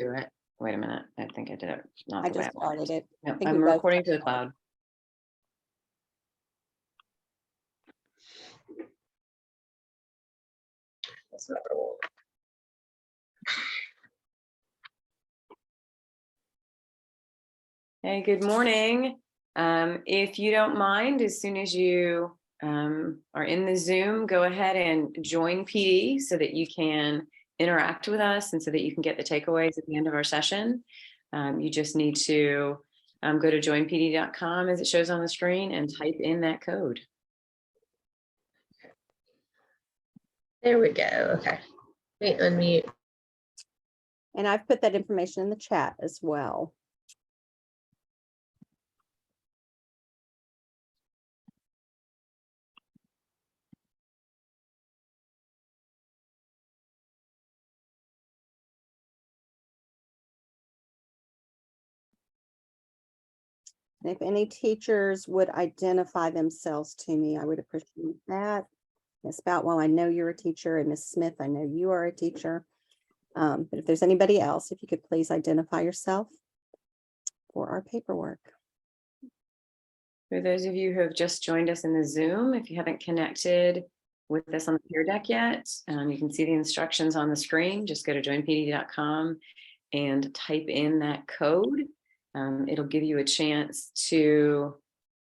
do it. Wait a minute. I think I did it. Not I the way just I wanted. started it. No, I think I'm we both recording to the started cloud. That's not what I want. Hey, good morning. If you don't mind, as soon as you are in the Zoom, go ahead and join PD so that you can interact with us and so that you can get the takeaways at the end of our session. You just need to go to joinpd.com as it shows on the screen and type in that code. There we go. Okay. Wait, unmute. And I've put that information in the chat as well. And if any teachers would identify themselves to me, I would appreciate that. Miss Boutwell, I know you're a teacher, and Miss Smith, I know you are a teacher. But if there's anybody else, if you could please identify yourself for our paperwork. For those of you who have just joined us in the Zoom, if you haven't connected with us on the Peer Deck yet, you can see the instructions on the screen. Just go to joinpd.com and type in that code. It'll give you a chance to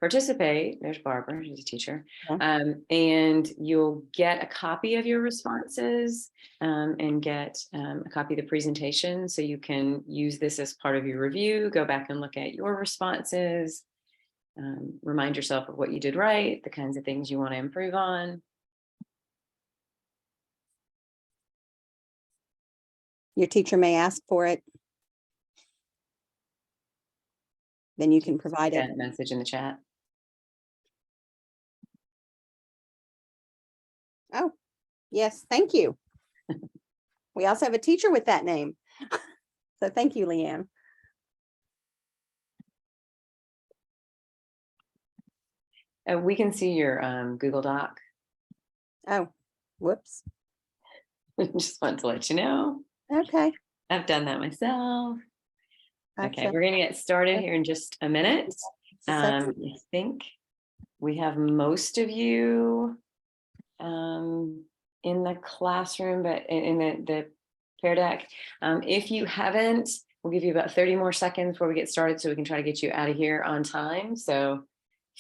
participate. There's Barbara, she's a teacher. And you'll get a copy of your responses and get a copy of the presentation. So you can use this as part of your review, go back and look at your responses, remind yourself of what you did right, the kinds of things you want to improve on. Your teacher may ask for it. Then you can provide it. That message in the chat. Oh, yes, thank you. We also have a teacher with that name. So thank you, Leanne. We can see your Google Doc. Oh, whoops. Just want to let you know. Okay. I've done that myself. Okay, Gotcha. we're going to get started here in just a minute. I think we have most of you in the classroom, but in the Peer Deck. If you haven't, we'll give you about 30 more seconds before we get started so we can try to get you out of here on time. So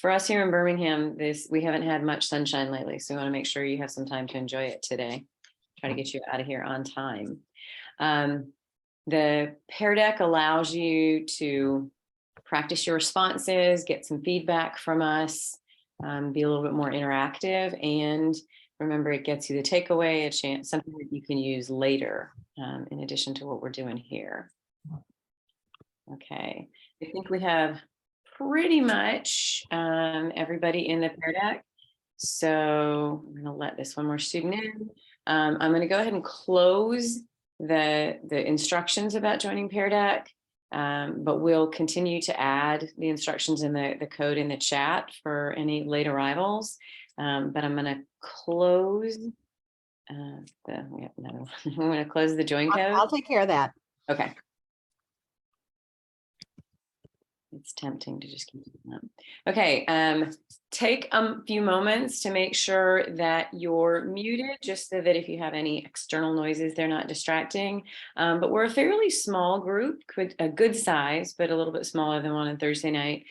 for us here in Birmingham, we haven't had much sunshine lately, so we want to make sure you have some time to enjoy it today. Try to get you out of here on time. The Peer Deck allows you to practice your responses, get some feedback from us, be a little bit more interactive, and remember, it gets you the takeaway, a chance, something that you can use later, in addition to what we're doing here. Okay, I think we have pretty much everybody in the Peer Deck. So I'm going to let this one more student in. I'm going to go ahead and close the instructions about joining Peer Deck, but we'll continue to add the instructions in the code in the chat for any late arrivals. But I'm going to close I'm going to close the join code. I'll take care of that. Okay. It's tempting to just keep doing that. Okay, take a few moments to make sure that you're muted, just so that if you have any external noises, they're not distracting. But we're a fairly small group, a good size, but a little bit smaller than one on Thursday night.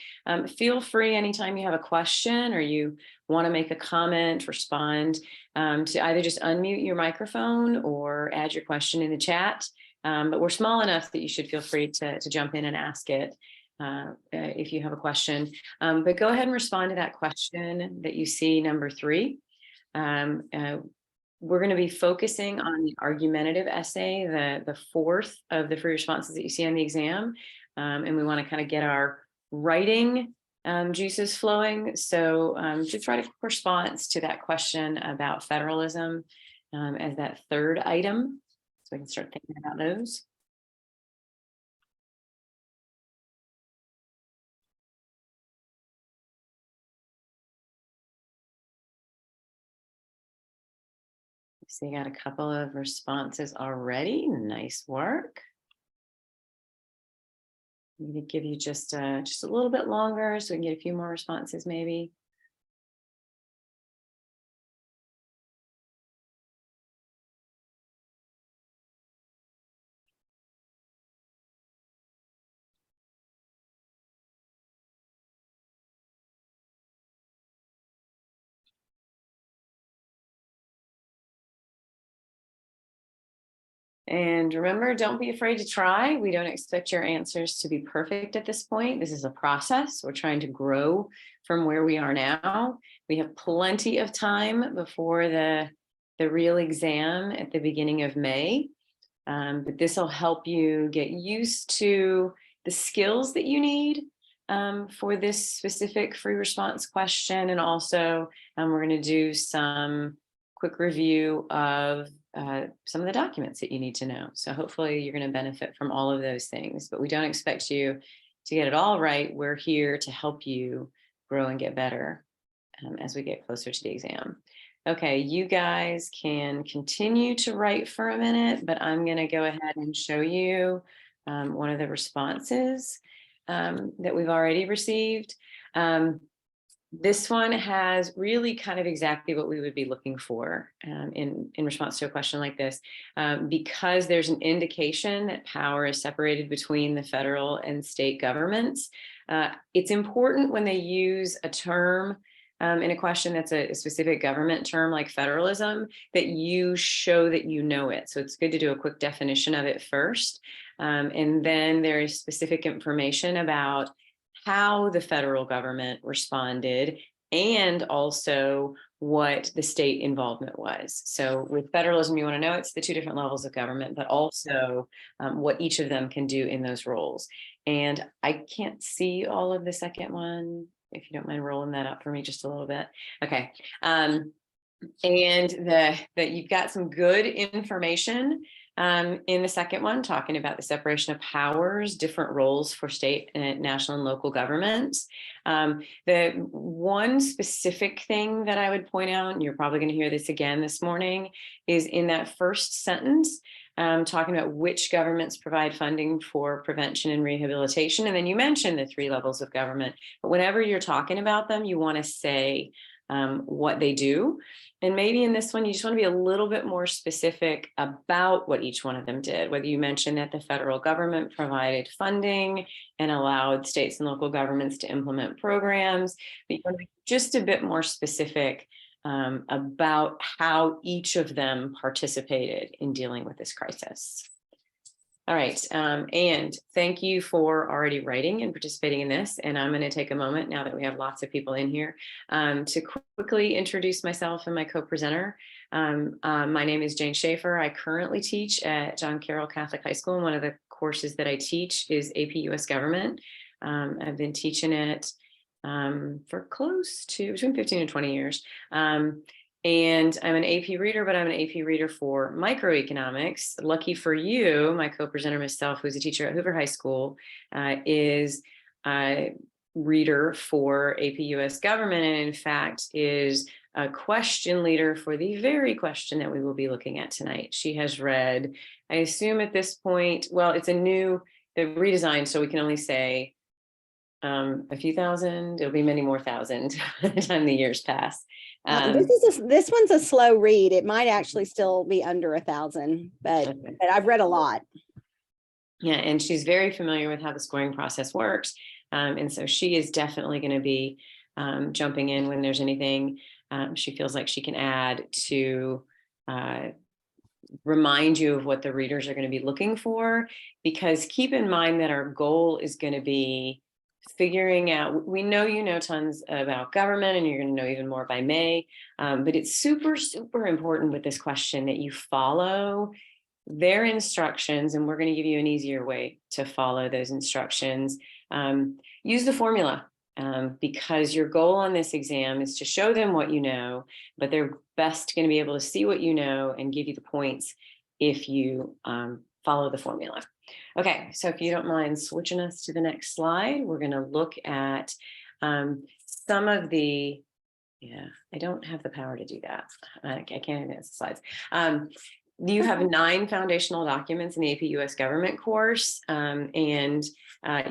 Feel free anytime you have a question or you want to make a comment, respond, to either just unmute your microphone or add your question in the chat. But we're small enough that you should feel free to jump in and ask it. If you have a question, but go ahead and respond to that question that you see, number 3. We're going to be focusing on the argumentative essay, the 4th of the free responses that you see on the exam. And we want to kind of get our writing juices flowing. So just write a response to that question about federalism as that 3rd item. So we can start thinking about those. So you got a couple of responses already. Nice work. I'm going to give you just a little bit longer so we can get a few more responses maybe. And remember, don't be afraid to try. We don't expect your answers to be perfect at this point. This is a process. We're trying to grow from where we are now. We have plenty of time before the real exam at the beginning of May. But this will help you get used to the skills that you need for this specific free response question. And also, we're going to do some quick review of some of the documents that you need to know. So hopefully you're going to benefit from all of those things, but we don't expect you to get it all right. We're here to help you grow and get better as we get closer to the exam. Okay, you guys can continue to write for a minute, but I'm going to go ahead and show you one of the responses that we've already received. This one has really kind of exactly what we would be looking for in response to a question like this, because there's an indication that power is separated between the federal and state governments. It's important when they use a term in a question that's a specific government term like federalism, that you show that you know it. So it's good to do a quick definition of it first. And then there is specific information about how the federal government responded and also what the state involvement was. So with federalism, you want to know it's the two different levels of government, but also what each of them can do in those roles. And I can't see all of the second one. If you don't mind rolling that up for me just a little bit. Okay. And that you've got some good information in the second one, talking about the separation of powers, different roles for state and national and local governments. The one specific thing that I would point out, and you're probably going to hear this again this morning, is in that first sentence, talking about which governments provide funding for prevention and rehabilitation. And then you mentioned the three levels of government, but whenever you're talking about them, you want to say what they do. And maybe in this one, you just want to be a little bit more specific about what each one of them did, whether you mentioned that the federal government provided funding and allowed states and local governments to implement programs, but you want to be just a bit more specific about how each of them participated in dealing with this crisis. All right, and thank you for already writing and participating in this. And I'm going to take a moment now that we have lots of people in here to quickly introduce myself and my co-presenter. My name is Jane Schaefer. I currently teach at John Carroll Catholic High School, and one of the courses that I teach is AP US Government. I've been teaching it for close to between 15 and 20 years. And I'm an AP reader, but I'm an AP reader for microeconomics. Lucky for you, my co-presenter myself, who's a teacher at Hoover High School, is a reader for AP US Government, and in fact is a question leader for the very question that we will be looking at tonight. She has read, I assume at this point, well, it's a new, the redesign, so we can only say a few thousand. It'll be many more thousand by the time the years pass. This one's a slow read. It might actually still be under 1,000, but I've read a lot. Yeah, and she's very familiar with how the scoring process works. And so she is definitely going to be jumping in when there's anything she feels like she can add to remind you of what the readers are going to be looking for. Because keep in mind that our goal is going to be figuring out, we know you know tons about government and you're going to know even more by May, but it's super, super important with this question that you follow their instructions, and we're going to give you an easier way to follow those instructions. Use the formula because your goal on this exam is to show them what you know, but they're best going to be able to see what you know and give you the points if you follow the formula. Okay, so if you don't mind switching us to the next slide, we're going to look at some of the, I don't have the power to do that. I can't advance the slides. You have 9 foundational documents in the AP US government course, and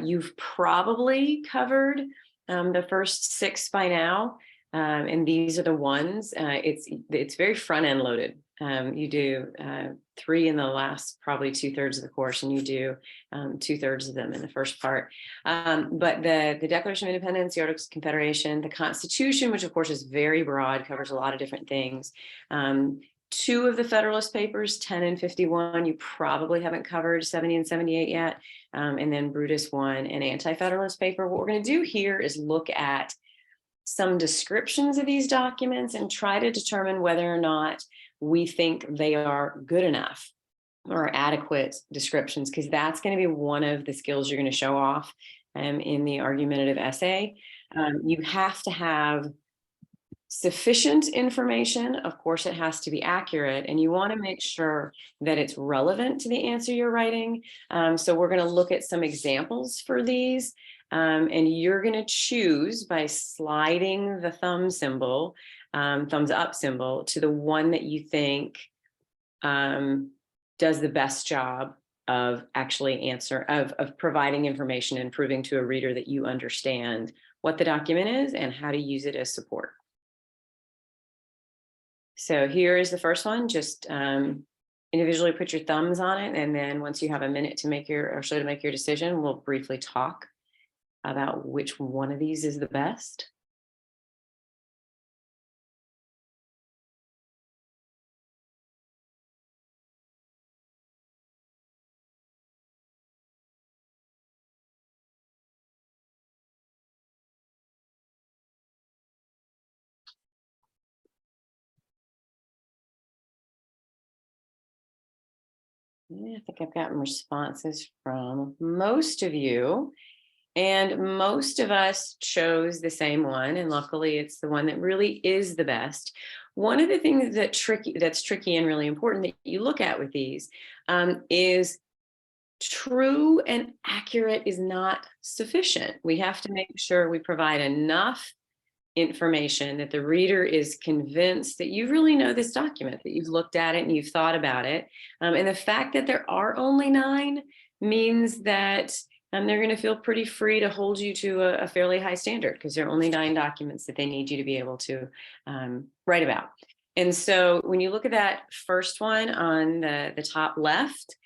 you've probably covered the first 6 by now, and these are the ones. It's very front end loaded. You do 3 in the last probably 2/3 of the course, and you do 2/3 of them in the first part. But the Declaration of Independence, the Articles of Confederation, the Constitution, which of course is very broad, covers a lot of different things. 2 of the Federalist Papers, 10 and 51, you probably haven't covered 70 and 78 yet. And then Brutus 1, an Anti-Federalist paper. What we're going to do here is look at some descriptions of these documents and try to determine whether or not we think they are good enough or adequate descriptions, because that's going to be one of the skills you're going to show off in the argumentative essay. You have to have sufficient information. Of course, it has to be accurate, and you want to make sure that it's relevant to the answer you're writing. So we're going to look at some examples for these, and you're going to choose by sliding the thumbs up symbol to the one that you think does the best job of actually of providing information and proving to a reader that you understand what the document is and how to use it as support. So here is the first one. Just individually put your thumbs on it, and then once you have a minute to make your decision, we'll briefly talk about which one of these is the best. I think I've gotten responses from most of you, and most of us chose the same one, and luckily it's the one that really is the best. One of the things that's tricky and really important that you look at with these is true and accurate is not sufficient. We have to make sure we provide enough information that the reader is convinced that you really know this document, that you've looked at it and you've thought about it. And the fact that there are only 9 means that they're going to feel pretty free to hold you to a fairly high standard, because there are only 9 documents that they need you to be able to write about. And so when you look at that first one on the top left,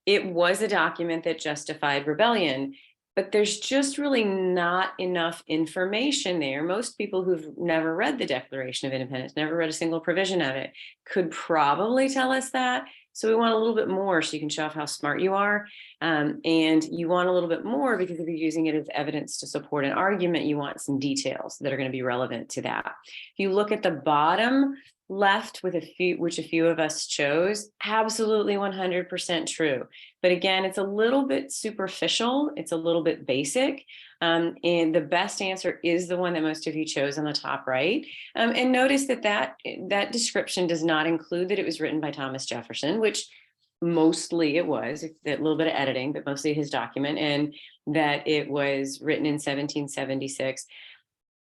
it was a document that justified rebellion. But there's just really not enough information there. Most people who've never read the Declaration of Independence, never read a single provision of it, could probably tell us that. So we want a little bit more so you can show off how smart you are. And you want a little bit more because if you're using it as evidence to support an argument, you want some details that are going to be relevant to that. If you look at the bottom left, with which a few of us chose, absolutely 100% true. But again, it's a little bit superficial. It's a little bit basic. And the best answer is the one that most of you chose on the top right. And notice that description does not include that it was written by Thomas Jefferson, which mostly it was, a little bit of editing, but mostly his document, and that it was written in 1776.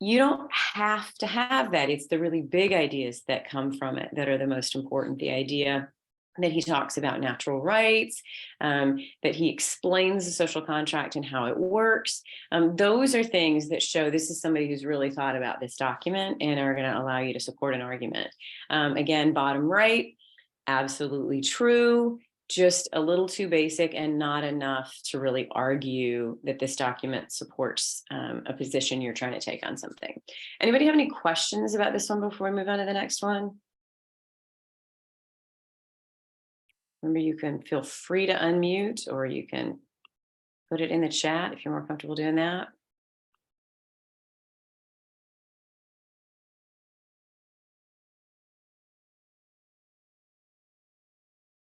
You don't have to have that. It's the really big ideas that come from it that are the most important. The idea that he talks about natural rights, that he explains the social contract and how it works. Those are things that show this is somebody who's really thought about this document and are going to allow you to support an argument. Again, bottom right, absolutely true. Just a little too basic and not enough to really argue that this document supports a position you're trying to take on something. Anybody have any questions about this one before we move on to the next one? Remember, you can feel free to unmute, or you can put it in the chat if you're more comfortable doing that.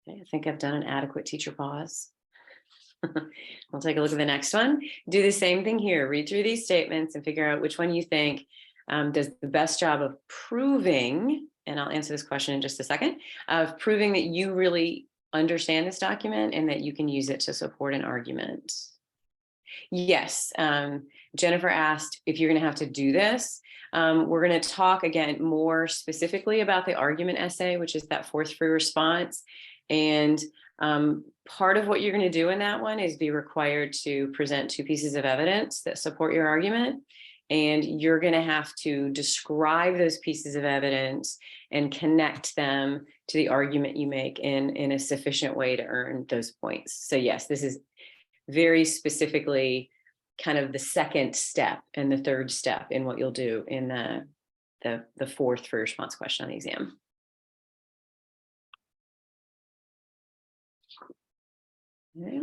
Okay, I think I've done an adequate teacher pause. We'll take a look at the next one. Do the same thing here. Read through these statements and figure out which one you think does the best job of proving, and I'll answer this question in just a second, of proving that you really understand this document and that you can use it to support an argument. Yes, Jennifer asked if you're going to have to do this. We're going to talk again more specifically about the argument essay, which is that fourth free response. And part of what you're going to do in that one is be required to present 2 pieces of evidence that support your argument. And you're going to have to describe those pieces of evidence and connect them to the argument you make in a sufficient way to earn those points. So yes, this is very specifically kind of the second step and the third step in what you'll do in the fourth free response question on the exam. Okay.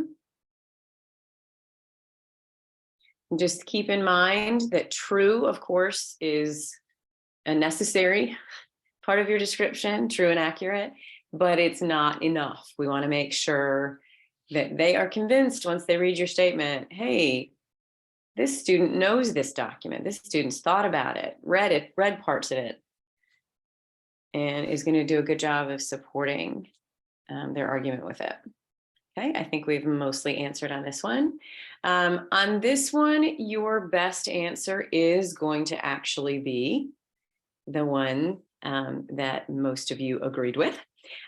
Just keep in mind that true, of course, is a necessary part of your description, true and accurate, but it's not enough. We want to make sure that they are convinced once they read your statement, hey, this student knows this document, this student's thought about it, read parts of it, and is going to do a good job of supporting their argument with it. Okay, I think we've mostly answered on this one. On this one, your best answer is going to actually be the one that most of you agreed with.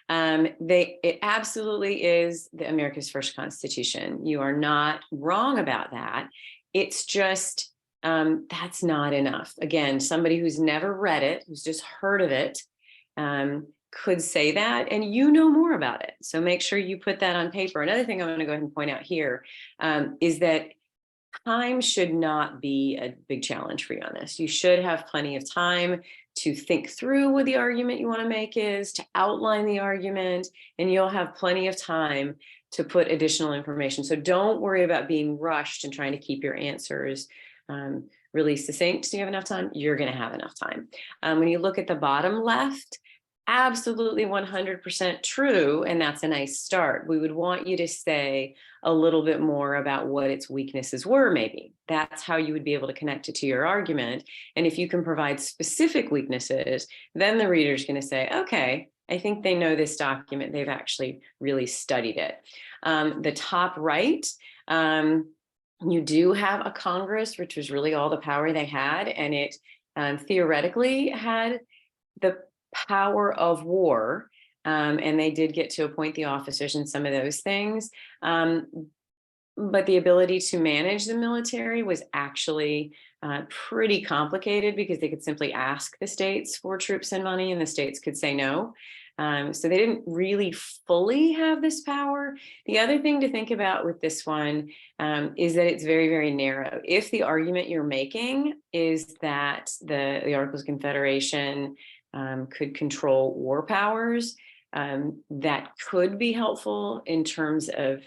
It absolutely is the America's first Constitution. You are not wrong about that. It's just that's not enough. Again, somebody who's never read it, who's just heard of it, could say that, and you know more about it. So make sure you put that on paper. Another thing I'm going to go ahead and point out here is that time should not be a big challenge for you on this. You should have plenty of time to think through what the argument you want to make is, to outline the argument, and you'll have plenty of time to put additional information. So don't worry about being rushed and trying to keep your answers really succinct. So you have enough time, you're going to have enough time. When you look at the bottom left, absolutely 100% true, and that's a nice start. We would want you to say a little bit more about what its weaknesses were, maybe. That's how you would be able to connect it to your argument. And if you can provide specific weaknesses, then the reader's going to say, okay, I think they know this document. They've actually really studied it. The top right, you do have a Congress, which was really all the power they had, and it theoretically had the power of war, and they did get to appoint the officers and some of those things, but the ability to manage the military was actually pretty complicated, because they could simply ask the states for troops and money and the states could say no. So they didn't really fully have this power. The other thing to think about with this one is that it's very, very narrow. If the argument you're making is that the Articles of Confederation could control war powers, that could be helpful in terms of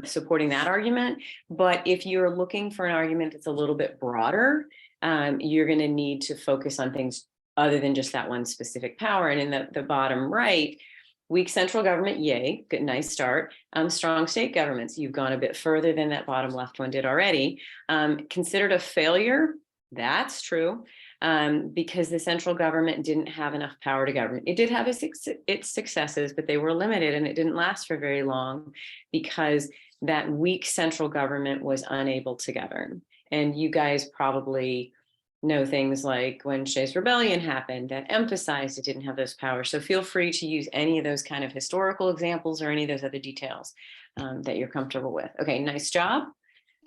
supporting that argument. But if you're looking for an argument that's a little bit broader, you're going to need to focus on things other than just that one specific power. And in the bottom right, weak central government, yay, good, nice start. Strong state governments, you've gone a bit further than that bottom left one did already. Considered a failure, that's true. Because the central government didn't have enough power to govern. It did have its successes, but they were limited, and it didn't last for very long because that weak central government was unable to govern. And you guys probably know things like when Shays Rebellion happened that emphasized it didn't have those powers. So feel free to use any of those kind of historical examples or any of those other details that you're comfortable with. Okay, nice job.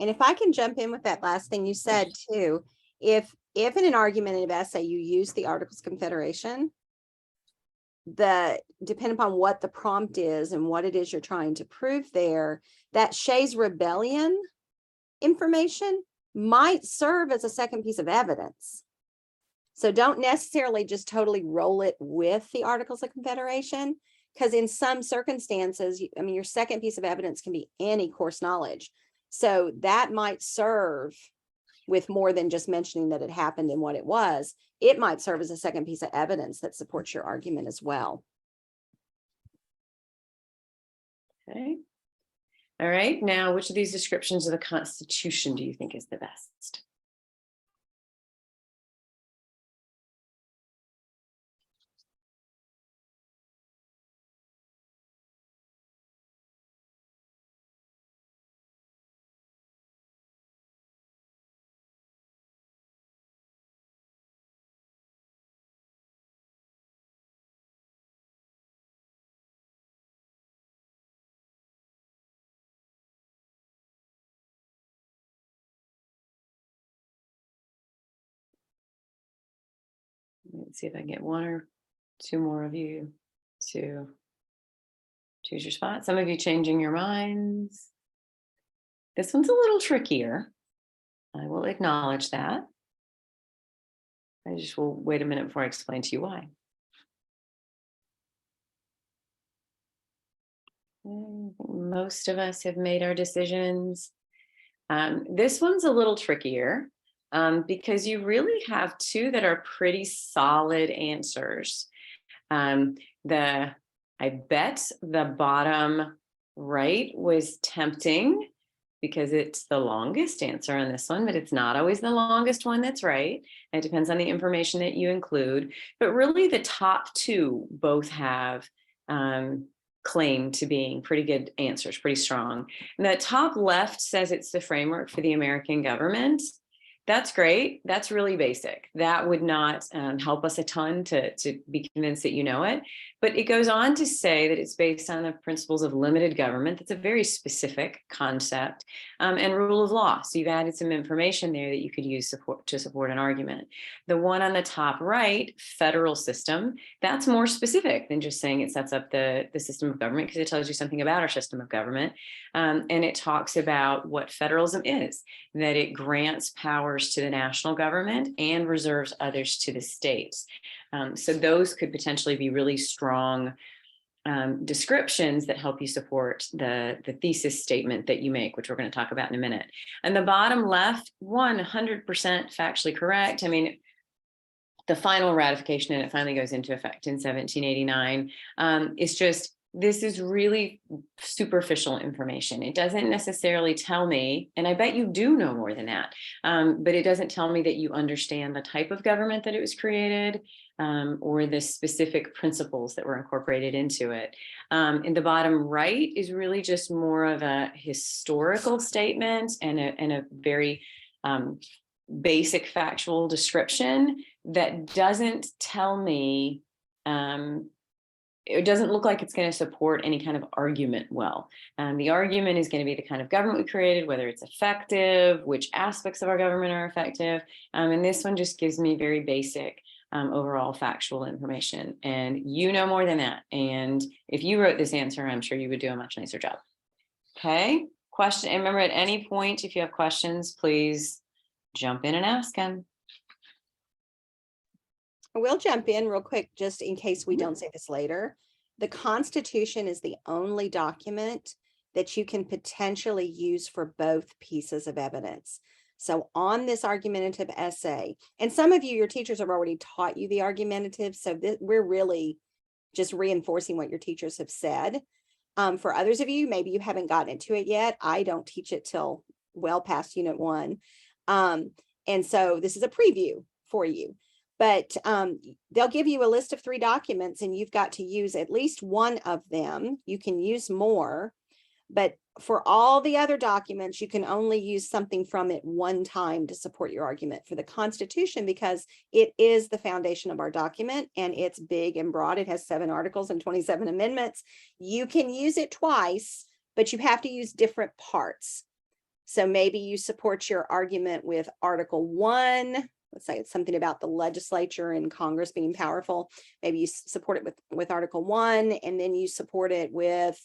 And if I can jump in with that last thing you said too, if in an argumentative essay you use the Articles of Confederation, depending upon what the prompt is and what it is you're trying to prove there, that Shays Rebellion information might serve as a second piece of evidence. So don't necessarily just totally roll it with the Articles of Confederation, because in some circumstances, I mean, your second piece of evidence can be any course knowledge. So that might serve with more than just mentioning that it happened and what it was. It might serve as a second piece of evidence that supports your argument as well. Okay. All right. Now, which of these descriptions of the Constitution do you think is the best? Let's see if I can get one or two more of you to choose your spot. Some of you changing your minds. This one's a little trickier. I will acknowledge that. I just will wait a minute before I explain to you why. I think most of us have made our decisions. This one's a little trickier because you really have two that are pretty solid answers. I bet the bottom right was tempting because it's the longest answer on this one, but it's not always the longest one that's right. It depends on the information that you include. But really the top two both have claim to being pretty good answers, pretty strong. And the top left says it's the framework for the American government. That's great. That's really basic. That would not help us a ton to be convinced that you know it. But it goes on to say that it's based on the principles of limited government. That's a very specific concept, and rule of law. So you've added some information there that you could use to support an argument. The one on the top right, federal system, that's more specific than just saying it sets up the system of government, because it tells you something about our system of government. And it talks about what federalism is, that it grants powers to the national government and reserves others to the states. So those could potentially be really strong descriptions that help you support the thesis statement that you make, which we're going to talk about in a minute. And the bottom left, 100% factually correct. I mean, the final ratification, and it finally goes into effect in 1789, it's just, this is really superficial information. It doesn't necessarily tell me, and I bet you do know more than that, but it doesn't tell me that you understand the type of government that it was created, or the specific principles that were incorporated into it. In the bottom right is really just more of a historical statement and a very basic factual description that doesn't tell me, it doesn't look like it's going to support any kind of argument well. The argument is going to be the kind of government we created, whether it's effective, which aspects of our government are effective. And this one just gives me very basic overall factual information. And you know more than that. And if you wrote this answer, I'm sure you would do a much nicer job. Okay, question. And remember, at any point, if you have questions, please jump in and ask them. We'll jump in real quick, just in case we don't say this later. The Constitution is the only document that you can potentially use for both pieces of evidence. So on this argumentative essay, and some of you, your teachers have already taught you the argumentative, so we're really just reinforcing what your teachers have said. For others of you, maybe you haven't gotten into it yet. I don't teach it till well past Unit 1. And so this is a preview for you. But they'll give you a list of 3 documents, and you've got to use at least one of them. You can use more, but for all the other documents, you can only use something from it one time to support your argument. For the Constitution, because it is the foundation of our document and it's big and broad, it has 7 articles and 27 amendments. You can use it twice, but you have to use different parts. So maybe you support your argument with Article 1. Let's say it's something about the legislature and Congress being powerful. Maybe you support it with Article 1, and then you support it with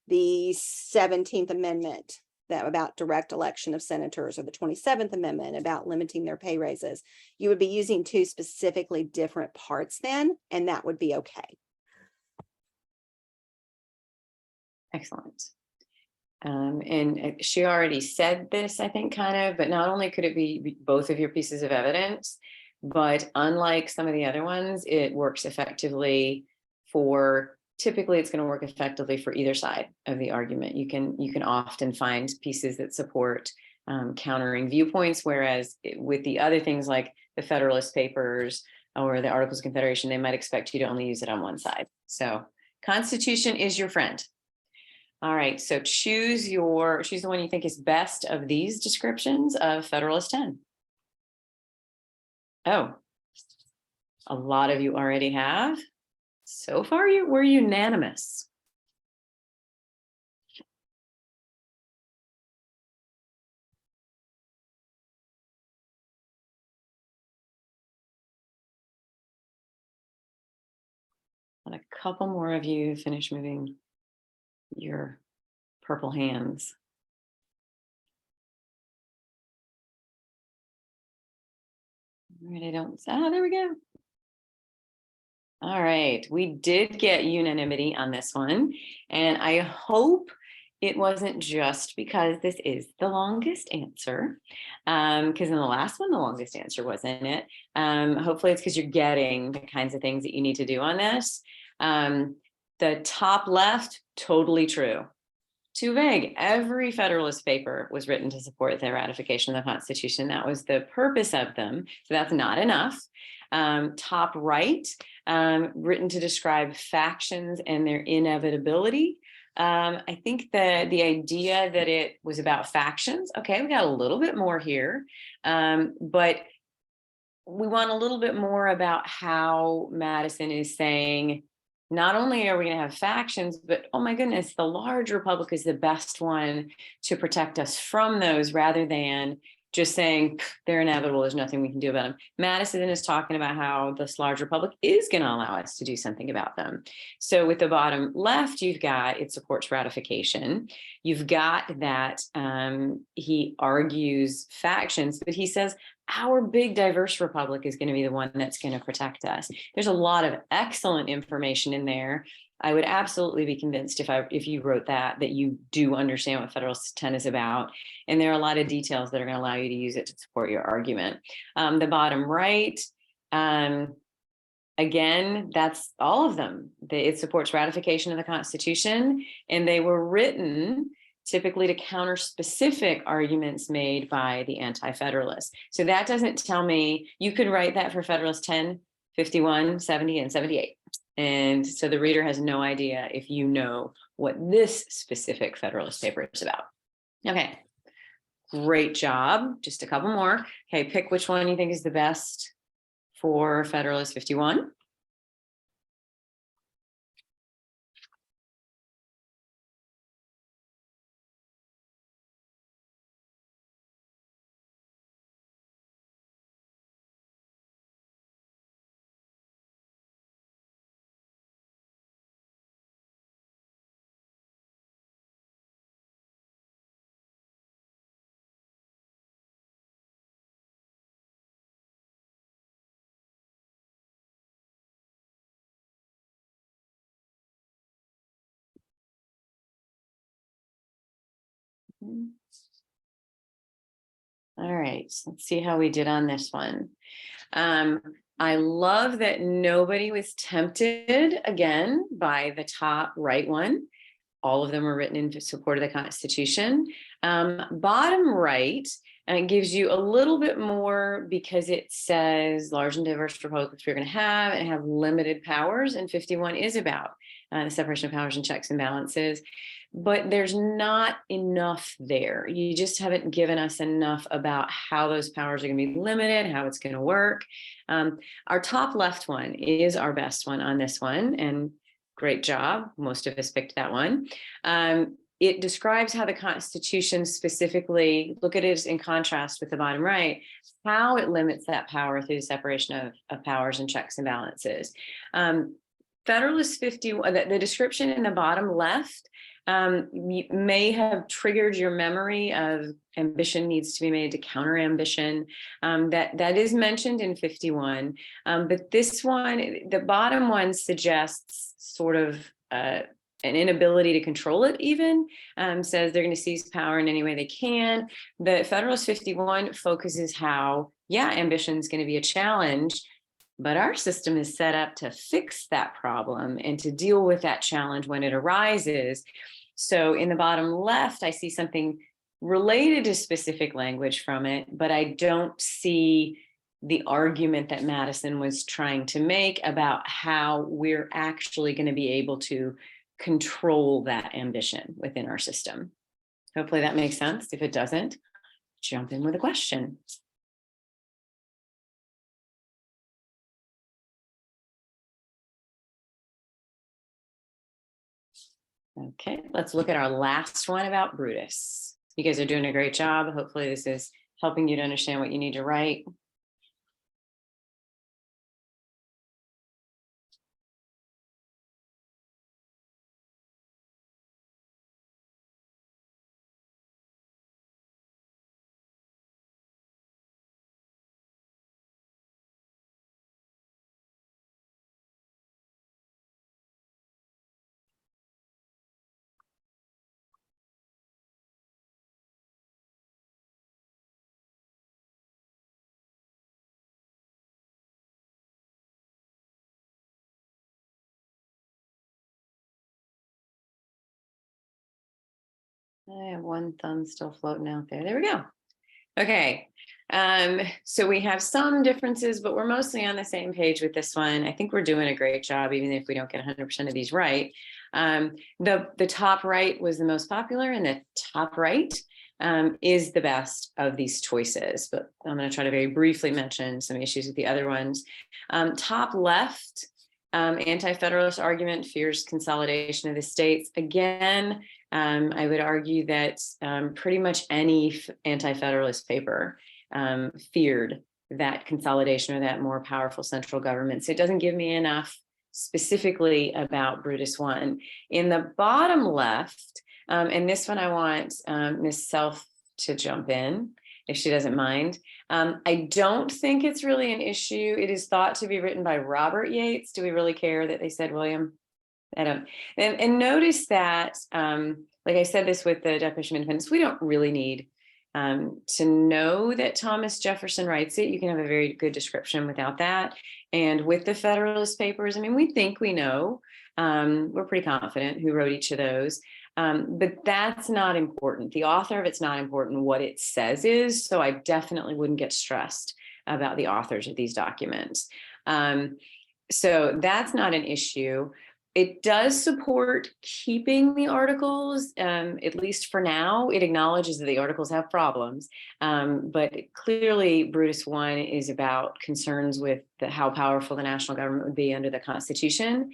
the 17th Amendment that about direct election of senators, or the 27th Amendment about limiting their pay raises. You would be using 2 specifically different parts then, and that would be okay. Excellent. And she already said this, I think, kind of, but not only could it be both of your pieces of evidence, but unlike some of the other ones, it works effectively for, typically it's going to work effectively for either side of the argument. You can often find pieces that support countering viewpoints, whereas with the other things like the Federalist Papers or the Articles of Confederation, they might expect you to only use it on one side. So Constitution is your friend. All right, so choose the one you think is best of these descriptions of Federalist 10. Oh, a lot of you already have. So far, we're unanimous. Got a couple more of you finish moving your purple hands. All right, there we go. All right, we did get unanimity on this one, and I hope it wasn't just because this is the longest answer, because in the last one, the longest answer wasn't it. Hopefully it's because you're getting the kinds of things that you need to do on this. The top left, totally true. Too vague. Every Federalist paper was written to support the ratification of the Constitution. That was the purpose of them. So that's not enough. Top right, written to describe factions and their inevitability. I think that the idea that it was about factions, okay, we got a little bit more here, but we want a little bit more about how Madison is saying, not only are we going to have factions, but oh my goodness, the large republic is the best one to protect us from those, rather than just saying they're inevitable, there's nothing we can do about them. Madison is talking about how this large republic is going to allow us to do something about them. So with the bottom left, you've got it supports ratification. You've got that he argues factions, but he says our big diverse republic is going to be the one that's going to protect us. There's a lot of excellent information in there. I would absolutely be convinced if you wrote that you do understand what Federalist 10 is about. And there are a lot of details that are going to allow you to use it to support your argument. The bottom right, again, that's all of them. It supports ratification of the Constitution, and they were written typically to counter specific arguments made by the anti-federalists. So that doesn't tell me, you could write that for Federalist 10, 51, 70, and 78. And so the reader has no idea if you know what this specific Federalist paper is about. Okay, great job. Just a couple more. Okay, pick which one you think is the best for Federalist 51. All right, so let's see how we did on this one. I love that nobody was tempted again by the top right one. All of them were written in support of the Constitution. Bottom right, and it gives you a little bit more because it says large and diverse republics we're going to have and have limited powers, and 51 is about the separation of powers and checks and balances. But there's not enough there. You just haven't given us enough about how those powers are going to be limited, how it's going to work. Our top left one is our best one on this one, and great job. Most of us picked that one. It describes how the Constitution specifically, look at it in contrast with the bottom right, how it limits that power through the separation of powers and checks and balances. Federalist 51, the description in the bottom left may have triggered your memory of ambition needs to be made to counter ambition. That is mentioned in 51, but this one, the bottom one, suggests sort of an inability to control it even, says they're going to seize power in any way they can. The Federalist 51 focuses how, yeah, ambition is going to be a challenge, but our system is set up to fix that problem and to deal with that challenge when it arises. So in the bottom left, I see something related to specific language from it, but I don't see the argument that Madison was trying to make about how we're actually going to be able to control that ambition within our system. Hopefully that makes sense. If it doesn't, jump in with a question. Okay, let's look at our last one about Brutus. You guys are doing a great job. Hopefully this is helping you to understand what you need to write. I have one thumb still floating out there. There we go. Okay. So we have some differences, but we're mostly on the same page with this one. I think we're doing a great job, even if we don't get 100% of these right. The top right was the most popular, and the top right is the best of these choices. But I'm going to try to very briefly mention some issues with the other ones. Top left, anti-federalist argument fears consolidation of the states. Again, I would argue that pretty much any anti-federalist paper feared that consolidation or that more powerful central government. So it doesn't give me enough specifically about Brutus 1. In the bottom left, and this one I want Ms. Self to jump in if she doesn't mind. I don't think it's really an issue. It is thought to be written by Robert Yates. Do we really care that they said William? I don't. And notice that, like I said this with the Declaration of Independence, we don't really need to know that Thomas Jefferson writes it. You can have a very good description without that. And with the Federalist Papers, I mean, we think we know. We're pretty confident who wrote each of those. But that's not important. The author of it's not important. What it says is. So I definitely wouldn't get stressed about the authors of these documents. So that's not an issue. It does support keeping the articles, at least for now. It acknowledges that the articles have problems, but clearly Brutus 1 is about concerns with how powerful the national government would be under the Constitution.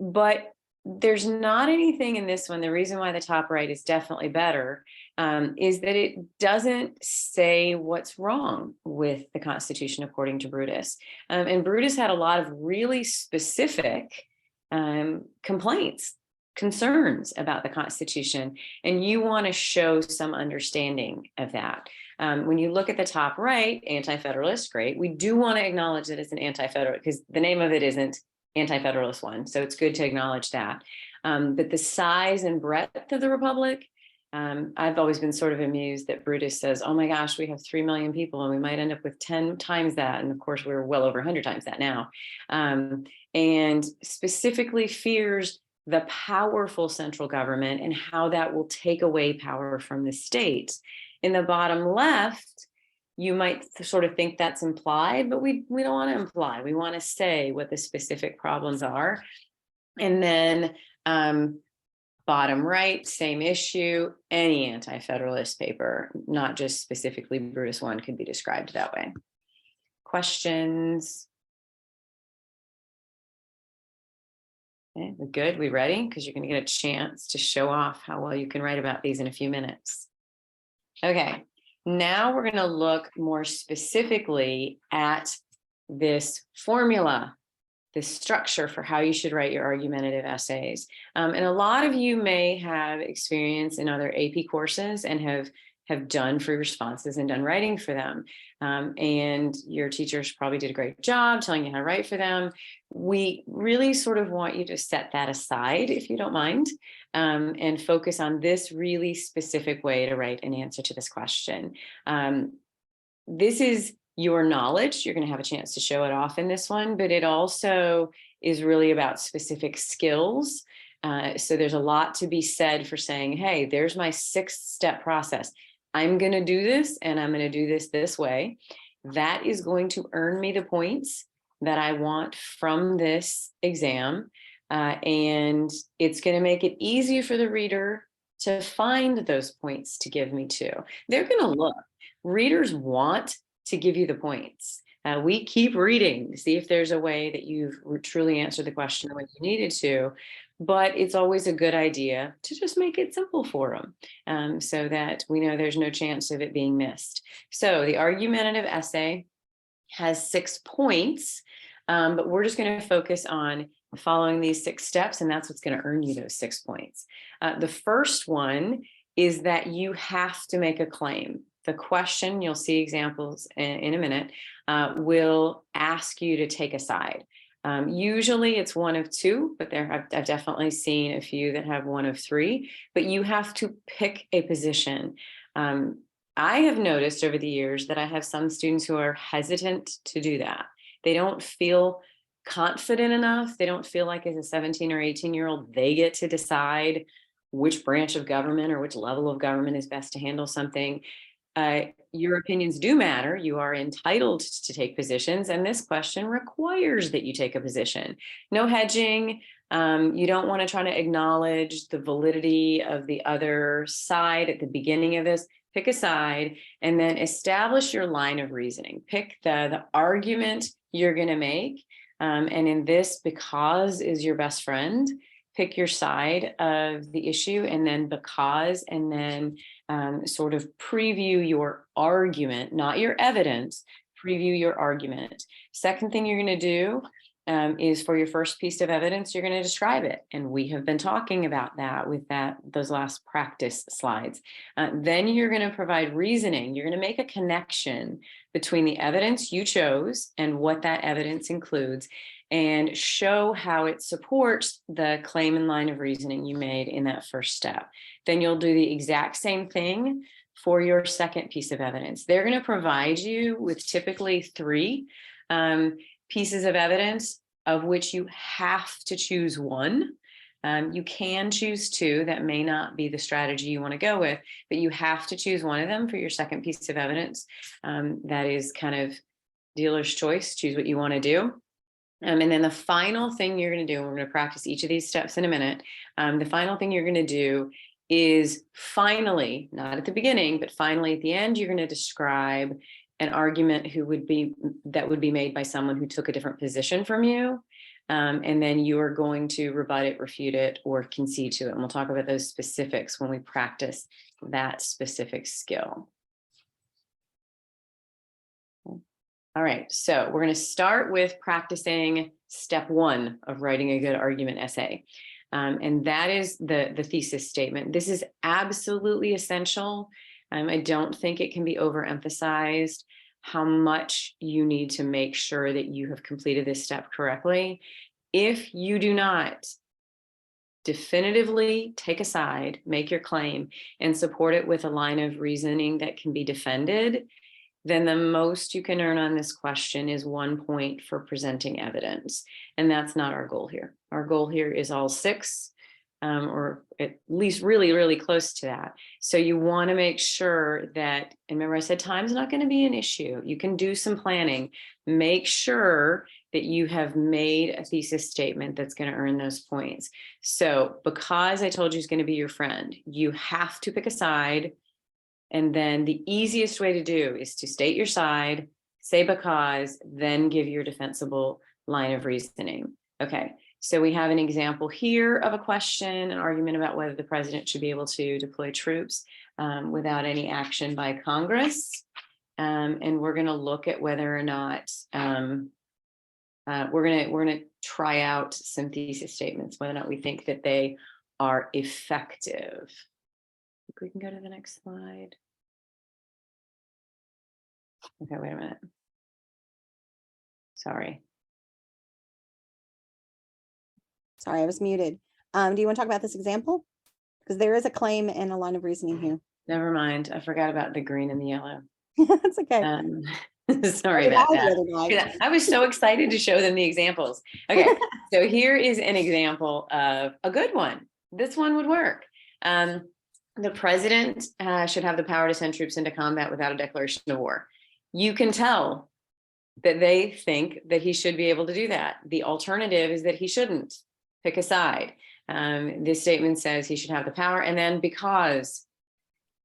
But there's not anything in this one. The reason why the top right is definitely better is that it doesn't say what's wrong with the Constitution according to Brutus. And Brutus had a lot of really specific complaints, concerns about the Constitution, and you want to show some understanding of that. When you look at the top right, anti-federalist, great. We do want to acknowledge that it's an anti-federalist because the name of it isn't anti-federalist one, so it's good to acknowledge that. But the size and breadth of the Republic, I've always been sort of amused that Brutus says, oh my gosh, we have 3 million people and we might end up with 10 times that. And of course, we're well over 100 times that now. And specifically fears the powerful central government and how that will take away power from the states. In the bottom left, you might sort of think that's implied, but we don't want to imply. We want to say what the specific problems are. And then bottom right, same issue, any anti-federalist paper, not just specifically Brutus 1, could be described that way. Questions? Okay, we're good. We ready? Because you're going to get a chance to show off how well you can write about these in a few minutes. Okay, now we're going to look more specifically at this formula, this structure for how you should write your argumentative essays. And a lot of you may have experience in other AP courses and have done free responses and done writing for them. And your teachers probably did a great job telling you how to write for them. We really sort of want you to set that aside, if you don't mind, and focus on this really specific way to write an answer to this question. This is your knowledge. You're going to have a chance to show it off in this one, but it also is really about specific skills. So there's a lot to be said for saying, hey, there's my 6-step process. I'm going to do this and I'm going to do this way. That is going to earn me the points that I want from this exam. And it's going to make it easy for the reader to find those points to give me too. They're going to look. Readers want to give you the points. We keep reading to see if there's a way that you've truly answered the question the way you needed to, but it's always a good idea to just make it simple for them so that we know there's no chance of it being missed. So the argumentative essay has 6 points, but we're just going to focus on following these 6 steps, and that's what's going to earn you those 6 points. The first one is that you have to make a claim. The question, you'll see examples in a minute, will ask you to take a side. Usually it's one of 2, but I've definitely seen a few that have one of 3, but you have to pick a position. I have noticed over the years that I have some students who are hesitant to do that. They don't feel confident enough. They don't feel like as a 17 or 18-year-old, they get to decide which branch of government or which level of government is best to handle something. Your opinions do matter. You are entitled to take positions, and this question requires that you take a position. No hedging. You don't want to try to acknowledge the validity of the other side at the beginning of this. Pick a side and then establish your line of reasoning. Pick the argument you're going to make. And in this, because is your best friend. Pick your side of the issue, and then because, and then sort of preview your argument, not your evidence, preview your argument. Second thing you're going to do is for your first piece of evidence, you're going to describe it. And we have been talking about that with those last practice slides. Then you're going to provide reasoning. You're going to make a connection between the evidence you chose and what that evidence includes, and show how it supports the claim and line of reasoning you made in that first step. Then you'll do the exact same thing for your second piece of evidence. They're going to provide you with typically 3 pieces of evidence, of which you have to choose one. You can choose 2. That may not be the strategy you want to go with, but you have to choose one of them for your second piece of evidence. That is kind of dealer's choice. Choose what you want to do. And then the final thing you're going to do, and we're going to practice each of these steps in a minute. The final thing you're going to do is finally, not at the beginning, but finally at the end, you're going to describe an argument that would be made by someone who took a different position from you. And then you are going to rebut it, refute it, or concede to it. And we'll talk about those specifics when we practice that specific skill. All right, so we're going to start with practicing step 1 of writing a good argument essay. And that is the thesis statement. This is absolutely essential. I don't think it can be overemphasized how much you need to make sure that you have completed this step correctly. If you do not definitively take a side, make your claim, and support it with a line of reasoning that can be defended, then the most you can earn on this question is 1 point for presenting evidence. And that's not our goal here. Our goal here is all 6, or at least really, really close to that. So you want to make sure that, and remember I said time's not going to be an issue. You can do some planning. Make sure that you have made a thesis statement that's going to earn those points. So because I told you it's going to be your friend, you have to pick a side. And then the easiest way to do is to state your side, say because, then give your defensible line of reasoning. Okay, so we have an example here of a question, an argument about whether the president should be able to deploy troops without any action by Congress. And we're going to look at whether or not we're going to try out some thesis statements, whether or not we think that they are effective. We can go to the next slide. Okay, wait a minute. Sorry, I was muted. Do you want to talk about this example? Because there is a claim and a line of reasoning here. never mind. I forgot about the green and the yellow. That's okay. Sorry about that. I was so excited to show them the examples. Okay, so here is an example of a good one. This one would work. The president should have the power to send troops into combat without a declaration of war. You can tell that they think that he should be able to do that. The alternative is that he shouldn't. Pick a side. This statement says he should have the power, and then because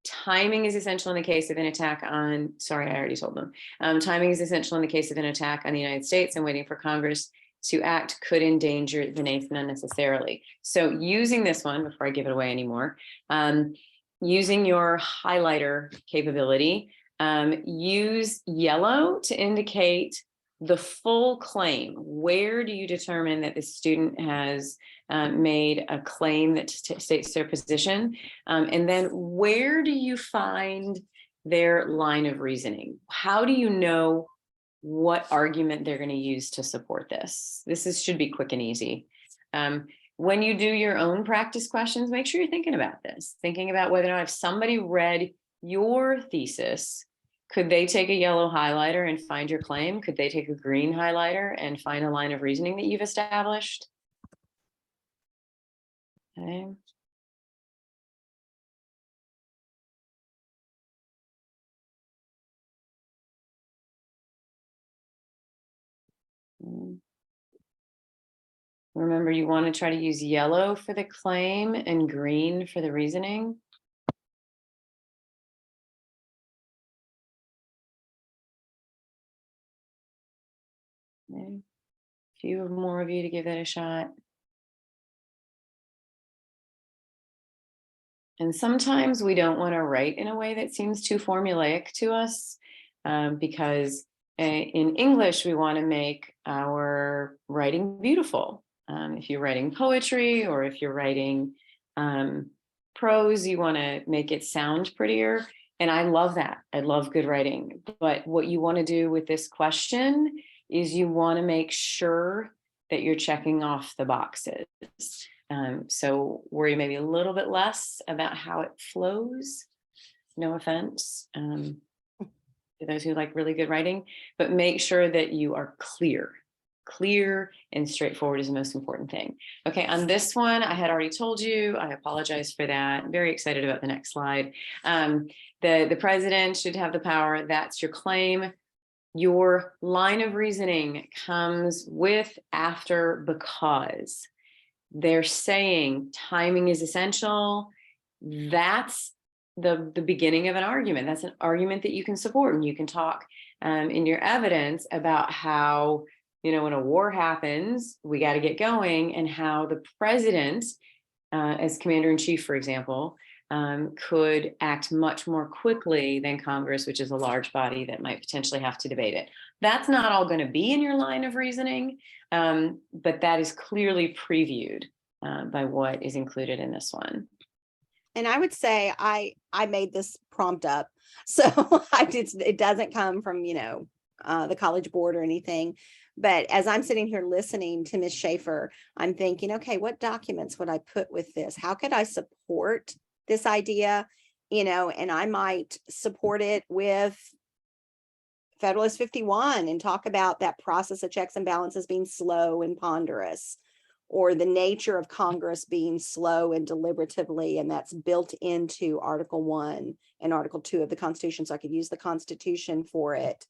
timing is essential in the case of an attack on, sorry, I already told them. Timing is essential in the case of an attack on the United States, and waiting for Congress to act could endanger the nation unnecessarily. So using this one, before I give it away anymore, using your highlighter capability, use yellow to indicate the full claim. Where do you determine that the student has made a claim that states their position? And then where do you find their line of reasoning? How do you know what argument they're going to use to support this? Should be quick and easy. When you do your own practice questions, make sure you're thinking about this, thinking about whether or not if somebody read your thesis, could they take a yellow highlighter and find your claim? Could they take a green highlighter and find a line of reasoning that you've established? Okay. Remember, you want to try to use yellow for the claim and green for the reasoning. Okay. A few more of you to give that a shot. And sometimes we don't want to write in a way that seems too formulaic to us, because in English, we want to make our writing beautiful. If you're writing poetry or if you're writing prose, you want to make it sound prettier. And I love that. I love good writing. But what you want to do with this question is you want to make sure that you're checking off the boxes. So worry maybe a little bit less about how it flows. No offense to those who like really good writing, but make sure that you are clear. Clear and straightforward is the most important thing. Okay, on this one, I had already told you, I apologize for that. I'm very excited about the next slide. The president should have the power. That's your claim. Your line of reasoning comes with, after, because. They're saying timing is essential. That's the beginning of an argument. That's an argument that you can support, and you can talk in your evidence about how, when a war happens, we got to get going, and how the president, as commander-in-chief, for example, could act much more quickly than Congress, which is a large body that might potentially have to debate it. That's not all going to be in your line of reasoning, but that is clearly previewed by what is included in this one. And I would say I made this prompt up, so it doesn't come from the College Board or anything. But as I'm sitting here listening to Ms. Schaefer, I'm thinking, okay, what documents would I put with this? How could I support this idea? And I might support it with Federalist 51 and talk about that process of checks and balances being slow and ponderous, or the nature of Congress being slow and deliberatively, and that's built into Article 1 and Article 2 of the Constitution, so I could use the Constitution for it.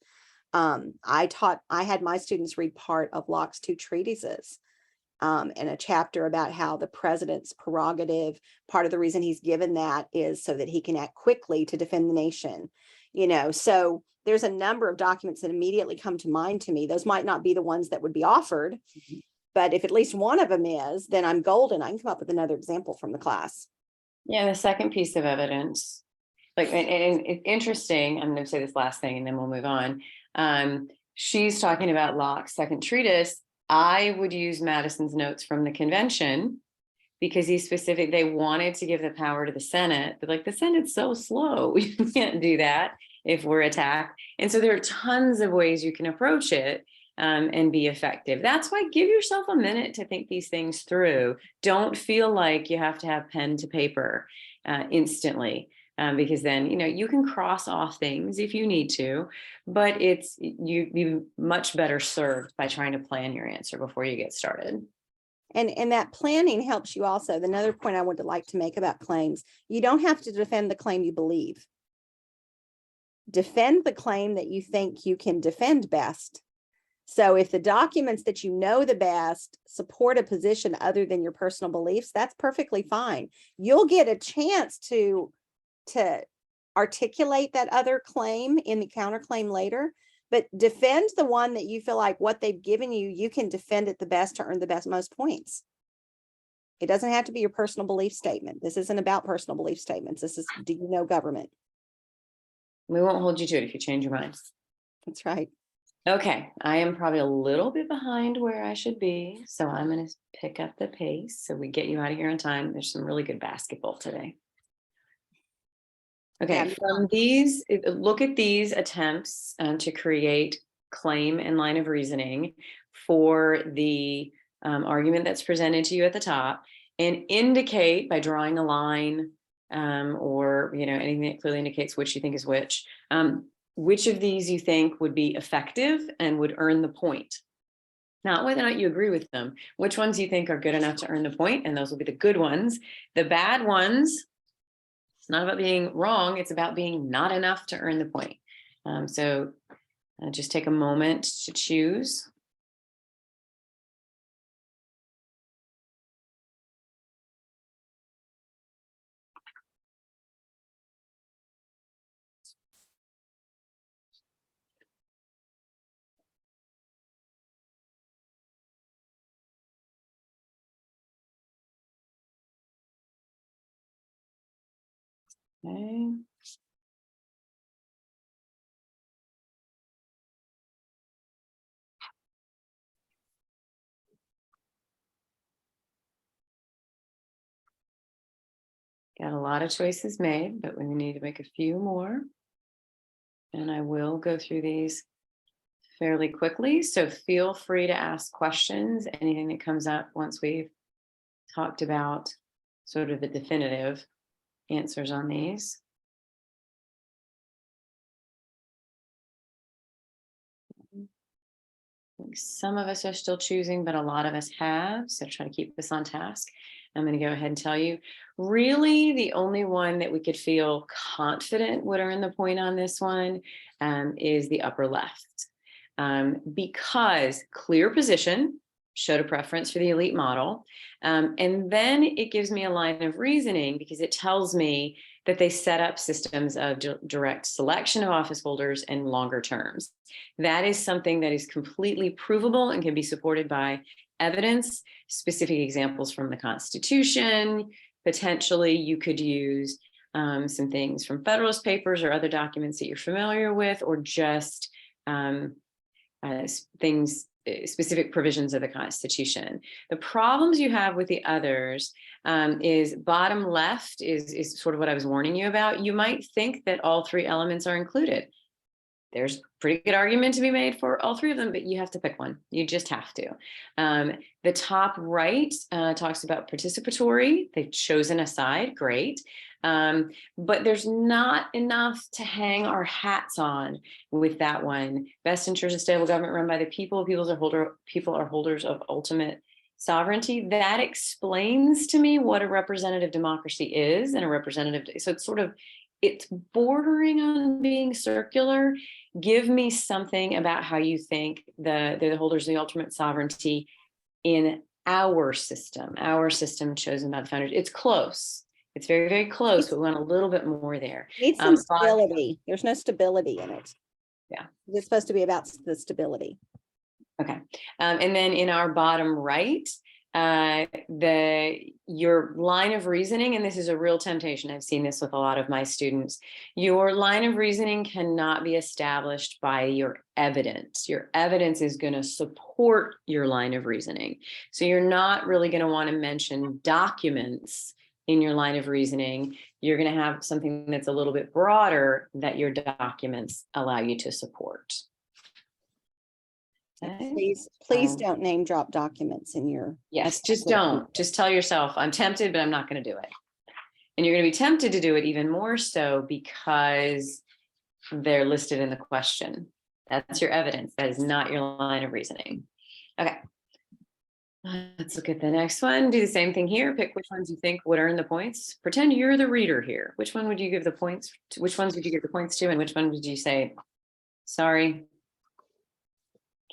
I had my students read part of Locke's two treatises, and a chapter about how the president's prerogative, part of the reason he's given that is so that he can act quickly to defend the nation. So there's a number of documents that immediately come to mind to me. Those might not be the ones that would be offered, but if at least one of them is, then I'm golden. I can come up with another example from the class. Yeah, the second piece of evidence, and it's interesting, I'm going to say this last thing and then we'll move on. She's talking about Locke's second treatise. I would use Madison's notes from the convention, because they wanted to give the power to the Senate, but the Senate's so slow, you can't do that if we're attacked. And so there are tons of ways you can approach it and be effective. That's why give yourself a minute to think these things through. Don't feel like you have to have pen to paper instantly, because then, you can cross off things if you need to, but you'd much better served by trying to plan your answer before you get started. And that planning helps you also. Another point I would like to make about claims, you don't have to defend the claim you believe. Defend the claim that you think you can defend best. So if the documents that you know the best support a position other than your personal beliefs, that's perfectly fine. You'll get a chance to articulate that other claim in the counterclaim later, but defend the one that you feel like what they've given you, you can defend it the best to earn the most points. It doesn't have to be your personal belief statement. This isn't about personal belief statements. This is, do you know government? We won't hold you to it if you change your mind. That's right. Okay, I am probably a little bit behind where I should be, so I'm going to pick up the pace so we get you out of here on time. There's some really good basketball today. Okay, from these, look at these attempts to create claim and line of reasoning for the argument that's presented to you at the top, and indicate by drawing a line or anything that clearly indicates which you think is which of these you think would be effective and would earn the point. Not whether or not you agree with them, which ones you think are good enough to earn the point, and those will be the good ones. The bad ones, it's not about being wrong, it's about being not enough to earn the point. So just take a moment to choose. Okay. Got a lot of choices made, but we need to make a few more. And I will go through these fairly quickly. So feel free to ask questions, anything that comes up once we've talked about sort of the definitive answers on these. I think some of us are still choosing, but a lot of us have. So try to keep this on task. I'm going to go ahead and tell you, really the only one that we could feel confident would earn the point on this one is the upper left. Because clear position showed a preference for the elite model. And then it gives me a line of reasoning because it tells me that they set up systems of direct selection of office holders and longer terms. That is something that is completely provable and can be supported by evidence, specific examples from the Constitution. Potentially, you could use some things from Federalist Papers or other documents that you're familiar with, or just things, specific provisions of the Constitution. The problems you have with the others is bottom left is sort of what I was warning you about. You might think that all three elements are included. There's a pretty good argument to be made for all three of them, but you have to pick one. You just have to. The top right talks about participatory. They've chosen a side, great. But there's not enough to hang our hats on with that one. Best ensures a stable government run by the people. People are holders of ultimate sovereignty. That explains to me what a representative democracy is and a representative. So it's bordering on being circular. Give me something about how you think they're the holders of the ultimate sovereignty in our system chosen by the founders. It's close. It's very, very close, but we want a little bit more there. Needs some stability. There's no stability in it. Yeah. It's supposed to be about the stability. Okay. And then in our bottom right, your line of reasoning, and this is a real temptation. I've seen this with a lot of my students. Your line of reasoning cannot be established by your evidence. Your evidence is going to support your line of reasoning. So you're not really going to want to mention documents in your line of reasoning. You're going to have something that's a little bit broader that your documents allow you to support. Okay. Please don't name drop documents in your. Yes, just don't. Just tell yourself, I'm tempted, but I'm not going to do it. And you're going to be tempted to do it even more so because they're listed in the question. That's your evidence. That is not your line of reasoning. Okay. Let's look at the next one. Do the same thing here. Pick which ones you think would earn the points. Pretend you're the reader here. Which one would you give the points to? Which ones would you give the points to? And which one would you say, sorry,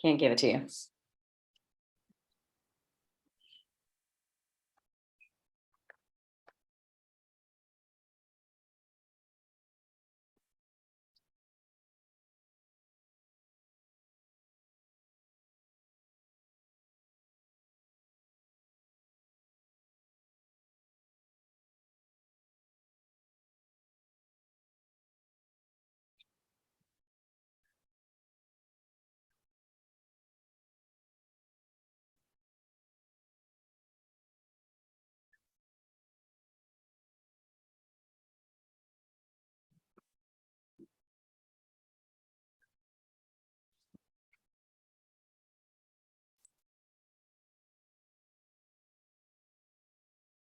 can't give it to you?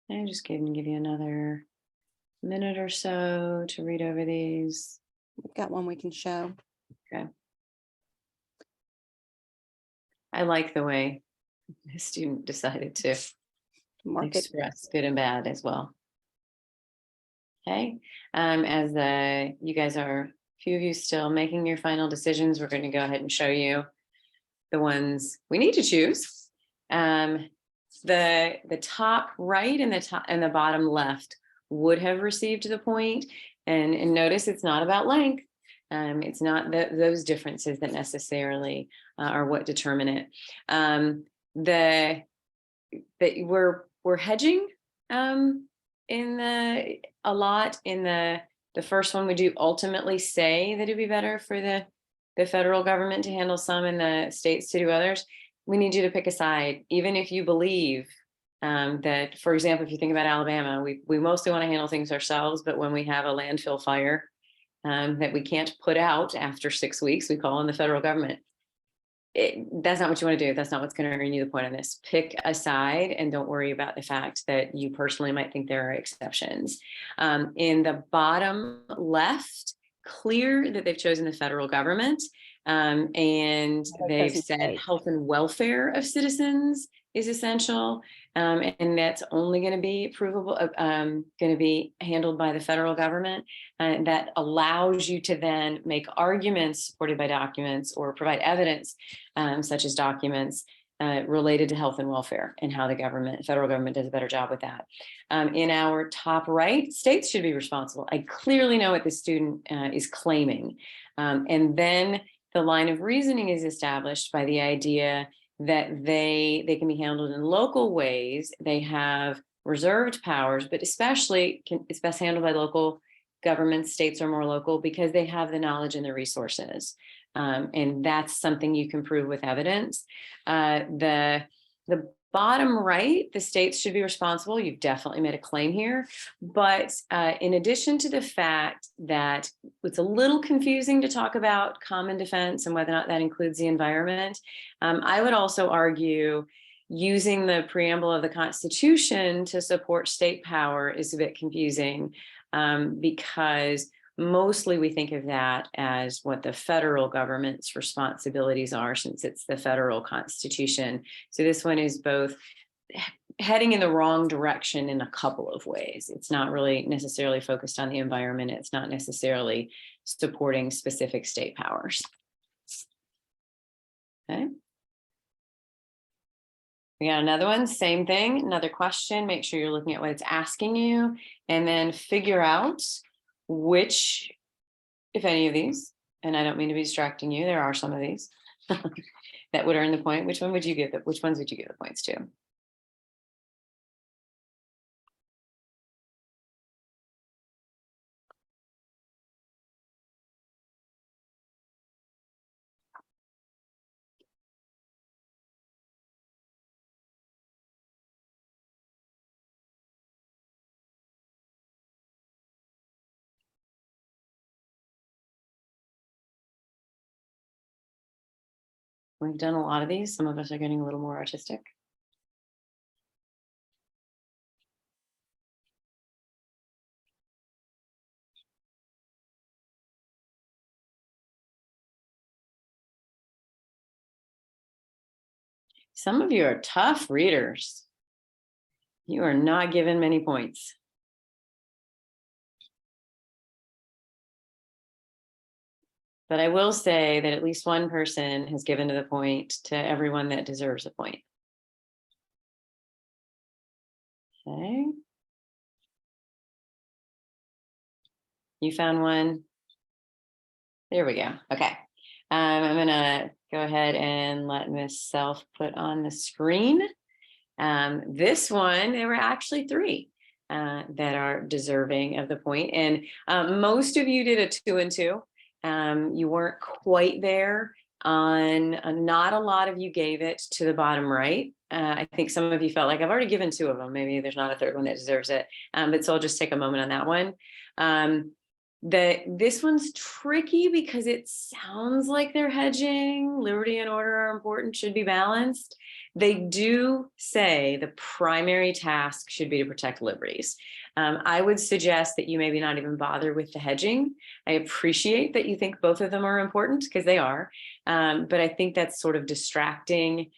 I'm just going to give you another minute or so to read over these. We've got one we can show. Okay. I like the way the student decided to Mark it. express good and bad as well. Okay. As you guys are, a few of you still making your final decisions, we're going to go ahead and show you the ones we need to choose. The top right and the bottom left would have received the point. And notice it's not about length. It's not those differences that necessarily are what determine it. We're hedging a lot in the first one. Would you ultimately say that it'd be better for the federal government to handle some and the states to do others? We need you to pick a side, even if you believe that, for example, if you think about Alabama, we mostly want to handle things ourselves, but when we have a landfill fire that we can't put out after 6 weeks, we call in the federal government. That's not what you want to do. That's not what's going to earn you the point on this. Pick a side and don't worry about the fact that you personally might think there are exceptions. In the bottom left, clear that they've chosen the federal government, and they've said health and welfare of citizens is essential, and that's only going to be provable, going to be handled by the federal government. And that allows you to then make arguments supported by documents or provide evidence, such as documents related to health and welfare and how the federal government does a better job with that. In our top right, states should be responsible. I clearly know what the student is claiming. And then the line of reasoning is established by the idea that they can be handled in local ways. They have reserved powers, but especially it's best handled by local governments. States are more local because they have the knowledge and the resources. And that's something you can prove with evidence. The bottom right, the states should be responsible. You've definitely made a claim here. But in addition to the fact that it's a little confusing to talk about common defense and whether or not that includes the environment, I would also argue using the preamble of the Constitution to support state power is a bit confusing, because mostly we think of that as what the federal government's responsibilities are, since it's the federal Constitution. So this one is both heading in the wrong direction in a couple of ways. It's not really necessarily focused on the environment. It's not necessarily supporting specific state powers. Okay. We got another one, same thing, another question. Make sure you're looking at what it's asking you, and then figure out which, if any of these, and I don't mean to be distracting you, there are some of these that would earn the point. Which ones would you give the points to? We've done a lot of these. Some of us are getting a little more artistic. Some of you are tough readers. You are not given many points. But I will say that at least one person has given the point to everyone that deserves a point. Okay. You found one. There we go. Okay. I'm going to go ahead and let Miss Self put on the screen. This one, there were actually 3 that are deserving of the point. And most of you did a 2 and 2. You weren't quite there on, not a lot of you gave it to the bottom right. I think some of you felt like I've already given 2 of them. Maybe there's not a 3rd one that deserves it. But so I'll just take a moment on that one. This one's tricky because it sounds like they're hedging. Liberty and order are important, should be balanced. They do say the primary task should be to protect liberties. I would suggest that you maybe not even bother with the hedging. I appreciate that you think both of them are important, because they are, but I think that's sort of distracting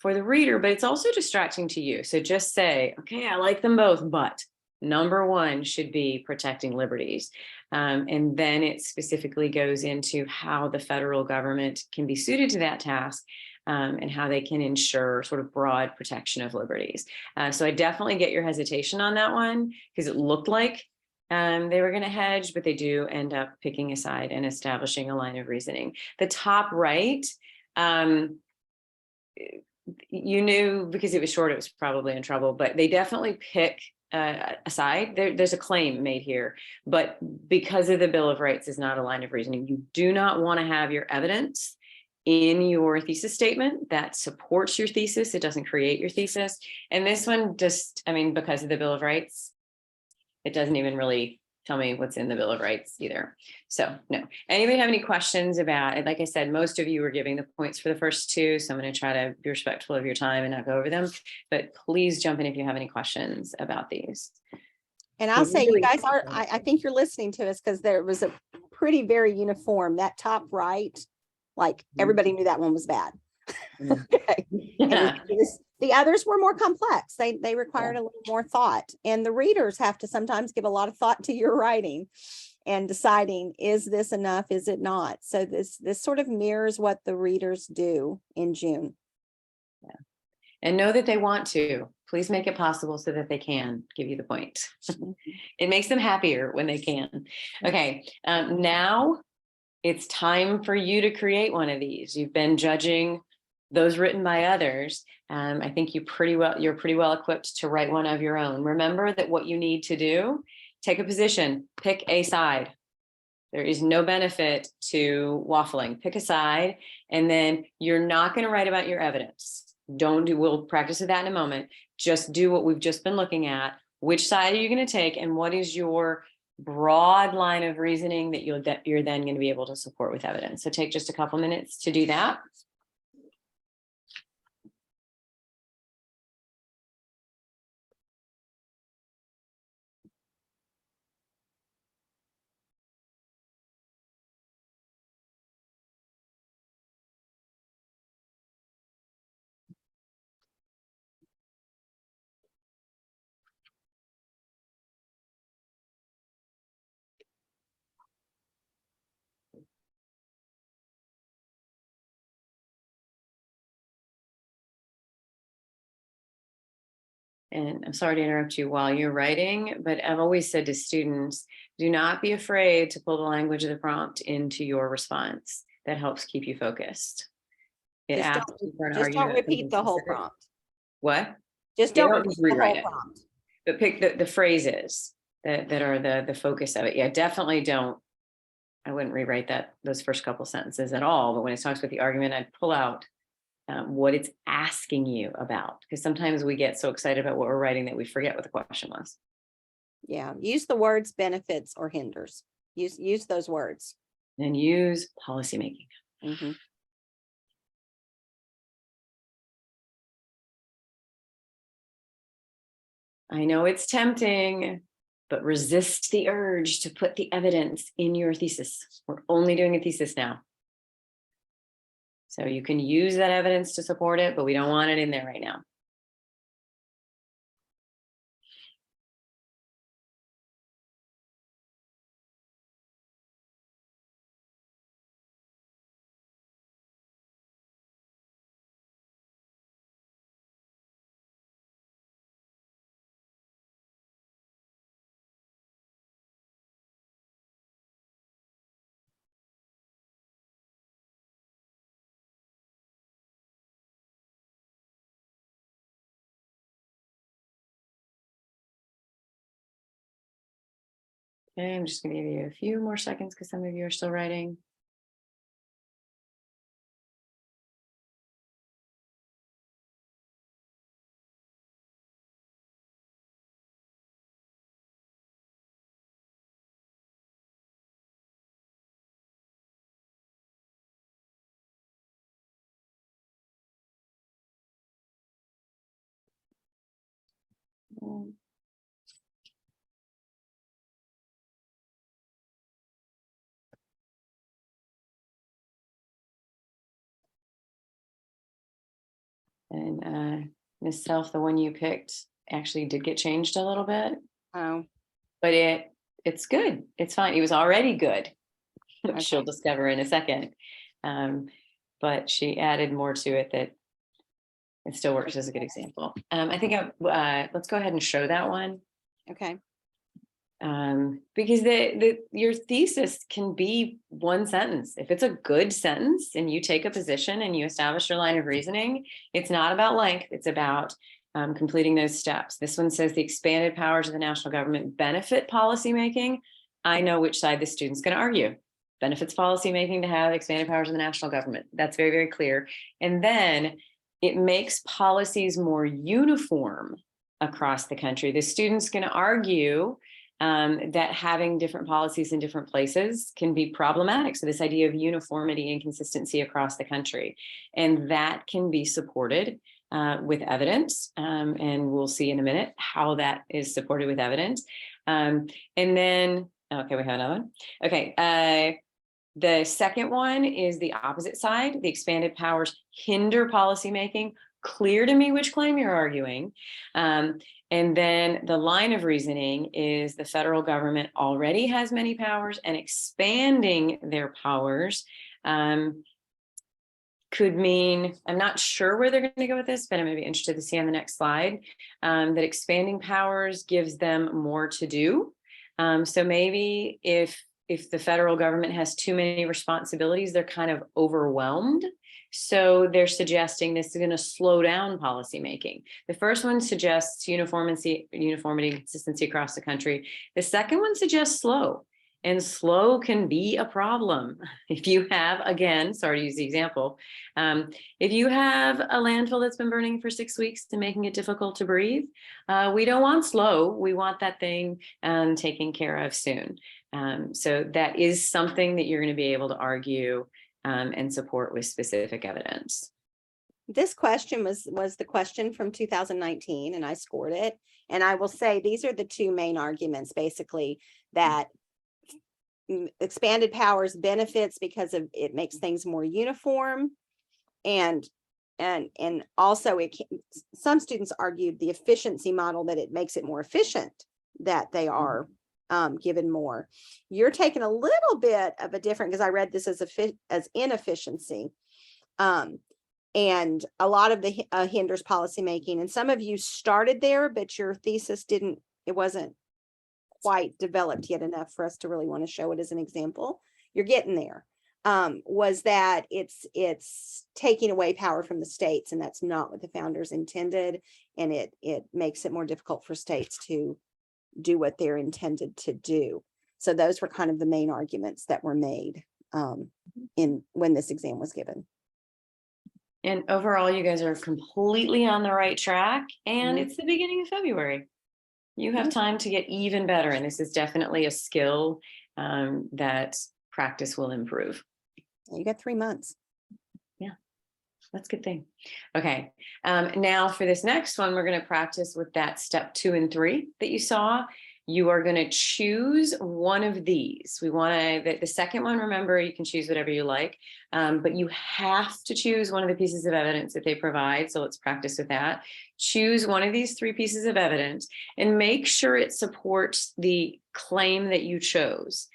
for the reader, but it's also distracting to you. So just say, okay, I like them both, but number 1 should be protecting liberties. And then it specifically goes into how the federal government can be suited to that task, and how they can ensure sort of broad protection of liberties. So I definitely get your hesitation on that one, because it looked like they were going to hedge, but they do end up picking a side and establishing a line of reasoning. The top right, you knew because it was short, it was probably in trouble, but they definitely pick aside, there's a claim made here, but because of the Bill of Rights is not a line of reasoning, you do not want to have your evidence in your thesis statement that supports your thesis. It doesn't create your thesis. And this one just, I mean, because of the Bill of Rights, it doesn't even really tell me what's in the Bill of Rights either. So no. Anybody have any questions about it? Like I said, most of you were giving the points for the first two, so I'm going to try to be respectful of your time and not go over them, but please jump in if you have any questions about these. And I'll So say, you really- guys are, I think you're listening to us because there was a pretty very uniform, that top right, like everybody knew that one was bad. Mhm. Okay. Yeah. The others were more complex. They required a little more thought. And the readers have to sometimes give a lot of thought to your writing and deciding, is this enough? Is it not? So this sort of mirrors what the readers do in June. And know that they want to. Please make it possible so that they can give you the point. It makes them happier when they can. Okay, now it's time for you to create one of these. You've been judging those written by others. I think you're pretty well equipped to write one of your own. Remember that what you need to do, take a position, pick a side. There is no benefit to waffling. Pick a side, and then you're not going to write about your evidence. We'll practice that in a moment. Just do what we've just been looking at. Which side are you going to take, and what is your broad line of reasoning that you're then going to be able to support with evidence? So take just a couple minutes to do that. And I'm sorry to interrupt you while you're writing, but I've always said to students, do not be afraid to pull the language of the prompt into your response. That helps keep you focused. It Just asks you for an don't argument. repeat the whole specific. prompt. What? Just Yeah, don't don't repeat just the whole rewrite it. prompt. But pick the phrases that are the focus of it. Yeah, definitely don't. I wouldn't rewrite those first couple sentences at all. But when it talks about the argument, I'd pull out what it's asking you about, because sometimes we get so excited about what we're writing that we forget what the question was. Yeah, use the words benefits or hinders. Use those words. And use policymaking. Mhm. I know it's tempting, but resist the urge to put the evidence in your thesis. We're only doing a thesis now. So you can use that evidence to support it, but we don't want it in there right now. Okay, I'm just going to give you a few more seconds because some of you are still writing. And Ms. Self, the one you picked actually did get changed a little bit, Oh, but it's good. It's fine. It was already good, which Okay. she'll discover in a second. But she added more to it that it still works as a good example. I think let's go ahead and show that one. okay. Because your thesis can be one sentence. If it's a good sentence and you take a position and you establish your line of reasoning, it's not about length. It's about completing those steps. This one says the expanded powers of the national government benefit policymaking. I know which side the student's going to argue. Benefits policymaking to have expanded powers of the national government. That's very, very clear. And then it makes policies more uniform across the country. The student's going to argue that having different policies in different places can be problematic. So this idea of uniformity and consistency across the country, and that can be supported with evidence. And we'll see in a minute how that is supported with evidence. And then, okay, we have another one. Okay. The second one is the opposite side. The expanded powers hinder policymaking. Clear to me which claim you're arguing. And then the line of reasoning is the federal government already has many powers, and expanding their powers could mean, I'm not sure where they're going to go with this, but I'm going to be interested to see on the next slide, that expanding powers gives them more to do. So maybe if the federal government has too many responsibilities, they're kind of overwhelmed. So they're suggesting this is going to slow down policymaking. The first one suggests uniformity and consistency across the country. The second one suggests slow, and slow can be a problem. If you have, again, sorry to use the example, if you have a landfill that's been burning for 6 weeks and making it difficult to breathe, we don't want slow. We want that thing taken care of soon. So that is something that you're going to be able to argue and support with specific evidence. This question was the question from 2019, and I scored it. And I will say these are the two main arguments, basically, that expanded powers benefits because of it makes things more uniform, and also some students argued the efficiency model, that it makes it more efficient that they are given more. You're taking a little bit of a different, because I read this as inefficiency, and a lot of the hinders policymaking, and some of you started there, but your thesis it wasn't quite developed yet enough for us to really want to show it as an example. You're getting there. Was that it's taking away power from the states, and that's not what the founders intended, and it makes it more difficult for states to do what they're intended to do. So those were kind of the main arguments that were made when this exam was given. And overall, you guys are completely on the right track, and it's the beginning of February. You have time to get even better, and this is definitely a skill that practice will improve. You got 3 months. Yeah, that's a good thing. Okay, now for this next one, we're going to practice with that step 2 and 3 that you saw. You are going to choose one of these. We want to, the second one, remember, you can choose whatever you like, but you have to choose one of the pieces of evidence that they provide. So let's practice with that. Choose one of these 3 pieces of evidence and make sure it supports the claim that you chose.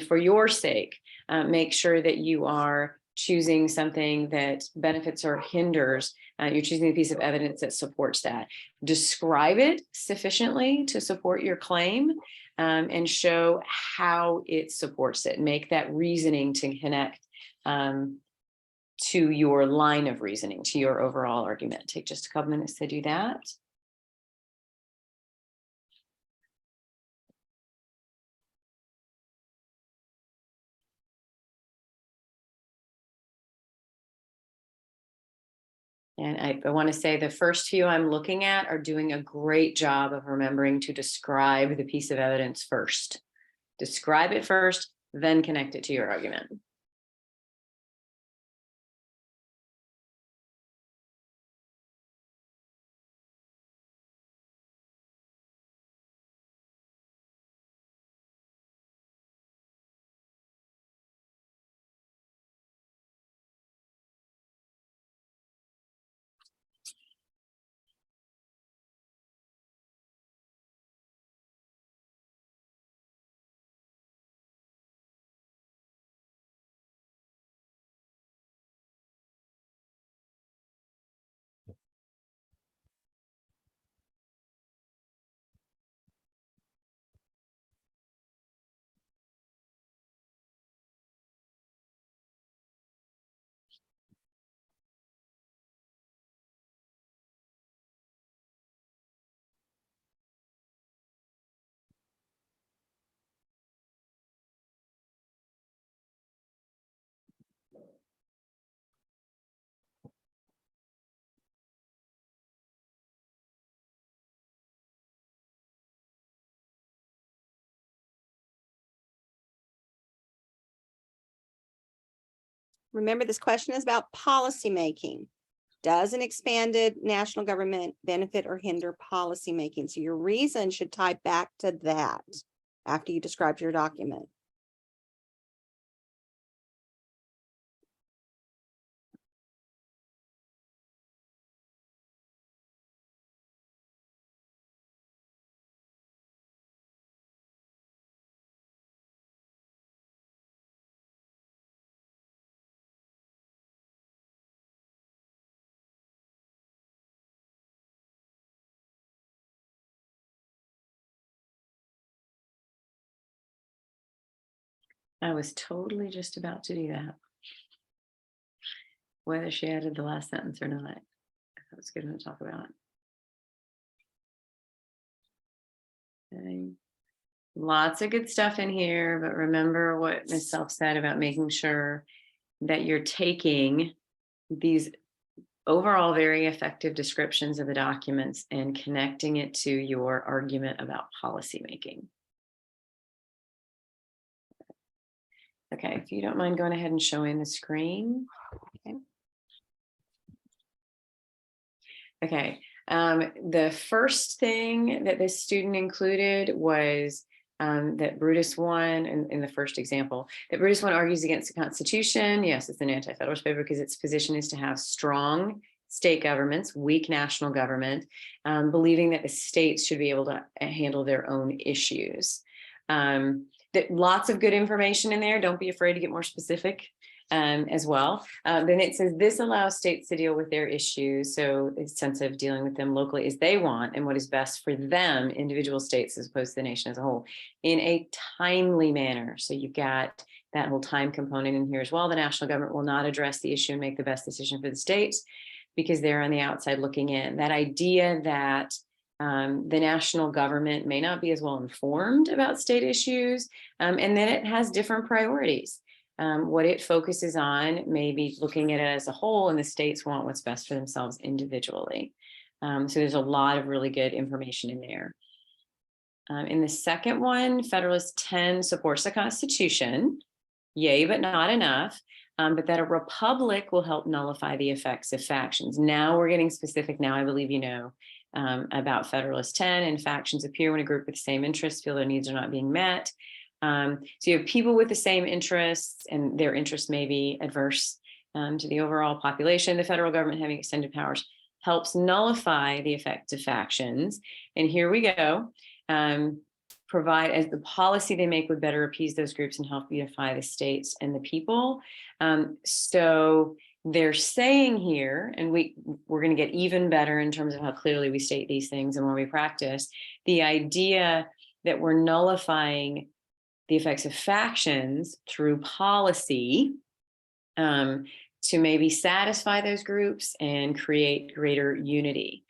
For your sake, make sure that you are choosing something that benefits or hinders. You're choosing a piece of evidence that supports that. Describe it sufficiently to support your claim, and show how it supports it. Make that reasoning to connect to your line of reasoning, to your overall argument. Take just a couple minutes to do that. And I want to say the first few I'm looking at are doing a great job of remembering to describe the piece of evidence first. Describe it first, then connect it to your argument. remember this question is about policymaking. Does an expanded national government benefit or hinder policymaking? So your reason should tie back to that after you describe your document. I was totally just about to do that. Whether she added the last sentence or not, that was good to talk about. Okay. Lots of good stuff in here, but remember what Ms. Self said about making sure that you're taking these overall very effective descriptions of the documents and connecting it to your argument about policymaking. Okay, if you don't mind going ahead and showing the screen. Okay, the first thing that this student included was that Brutus 1, in the first example, that Brutus 1 argues against the Constitution. Yes, it's an anti-federalist paper because its position is to have strong state governments, weak national government, believing that the states should be able to handle their own issues. Lots of good information in there. Don't be afraid to get more specific as well. Then it says this allows states to deal with their issues. So the sense of dealing with them locally as they want and what is best for them, individual states, as opposed to the nation as a whole, in a timely manner. So you've got that whole time component in here as well. The national government will not address the issue and make the best decision for the states because they're on the outside looking in. That idea that the national government may not be as well informed about state issues, and then it has different priorities. What it focuses on may be looking at it as a whole, and the states want what's best for themselves individually. So there's a lot of really good information in there. In the second one, Federalist 10 supports the Constitution, yay, but not enough. But that a republic will help nullify the effects of factions. Now we're getting specific. Now I believe you know about Federalist 10, and factions appear when a group with the same interests feel their needs are not being met. So you have people with the same interests, and their interests may be adverse to the overall population. The federal government having extended powers helps nullify the effects of factions. And here we go. Provide as the policy they make would better appease those groups and help unify the states and the people. So they're saying here, and we're going to get even better in terms of how clearly we state these things and when we practice, the idea that we're nullifying the effects of factions through policy to maybe satisfy those groups and create greater unity.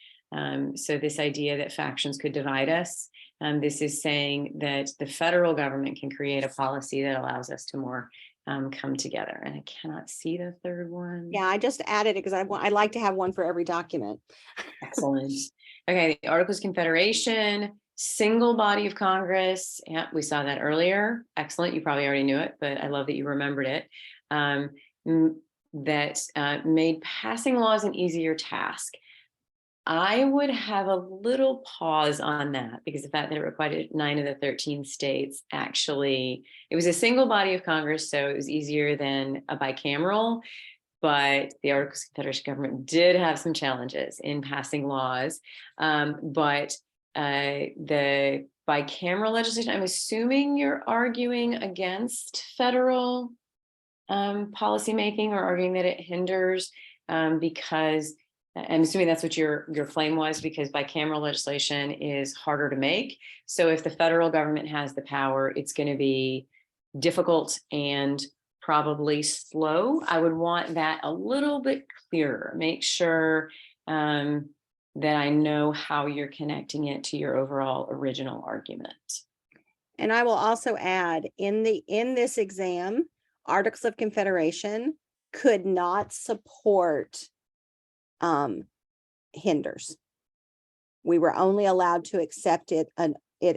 So this idea that factions could divide us, this is saying that the federal government can create a policy that allows us to more come together. And I cannot see the third one. Yeah, I just added it because I like to have one for every document. Excellent. Okay, the Articles of Confederation, single body of Congress. Yeah, we saw that earlier. Excellent. You probably already knew it, but I love that you remembered it. That made passing laws an easier task. I would have a little pause on that because the fact that it required 9 of the 13 states, actually, it was a single body of Congress, so it was easier than a bicameral. But the Articles of Confederation government did have some challenges in passing laws. But the bicameral legislation, I'm assuming you're arguing against federal policymaking or arguing that it hinders because I'm assuming that's what your claim was, because bicameral legislation is harder to make. So if the federal government has the power, it's going to be difficult and probably slow. I would want that a little bit clearer. Make sure that I know how you're connecting it to your overall original argument. And I will also add in this exam, Articles of Confederation could not support hinders. We were only allowed to accept it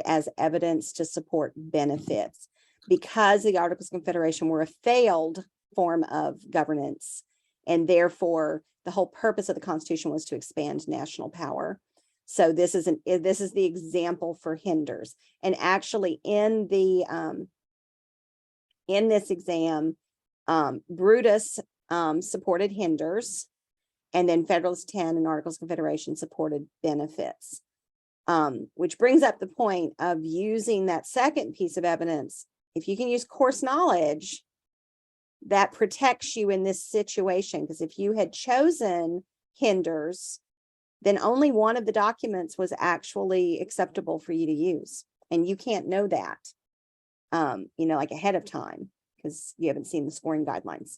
as evidence to support benefits because the Articles of Confederation were a failed form of governance. And therefore, the whole purpose of the Constitution was to expand national power. So this is the example for hinders. And actually in this exam, Brutus supported hinders, and then Federalist 10 and Articles of Confederation supported benefits. Which brings up the point of using that second piece of evidence. If you can use course knowledge, that protects you in this situation. Because if you had chosen hinders, then only one of the documents was actually acceptable for you to use. And you can't know that, like ahead of time, because you haven't seen the scoring guidelines.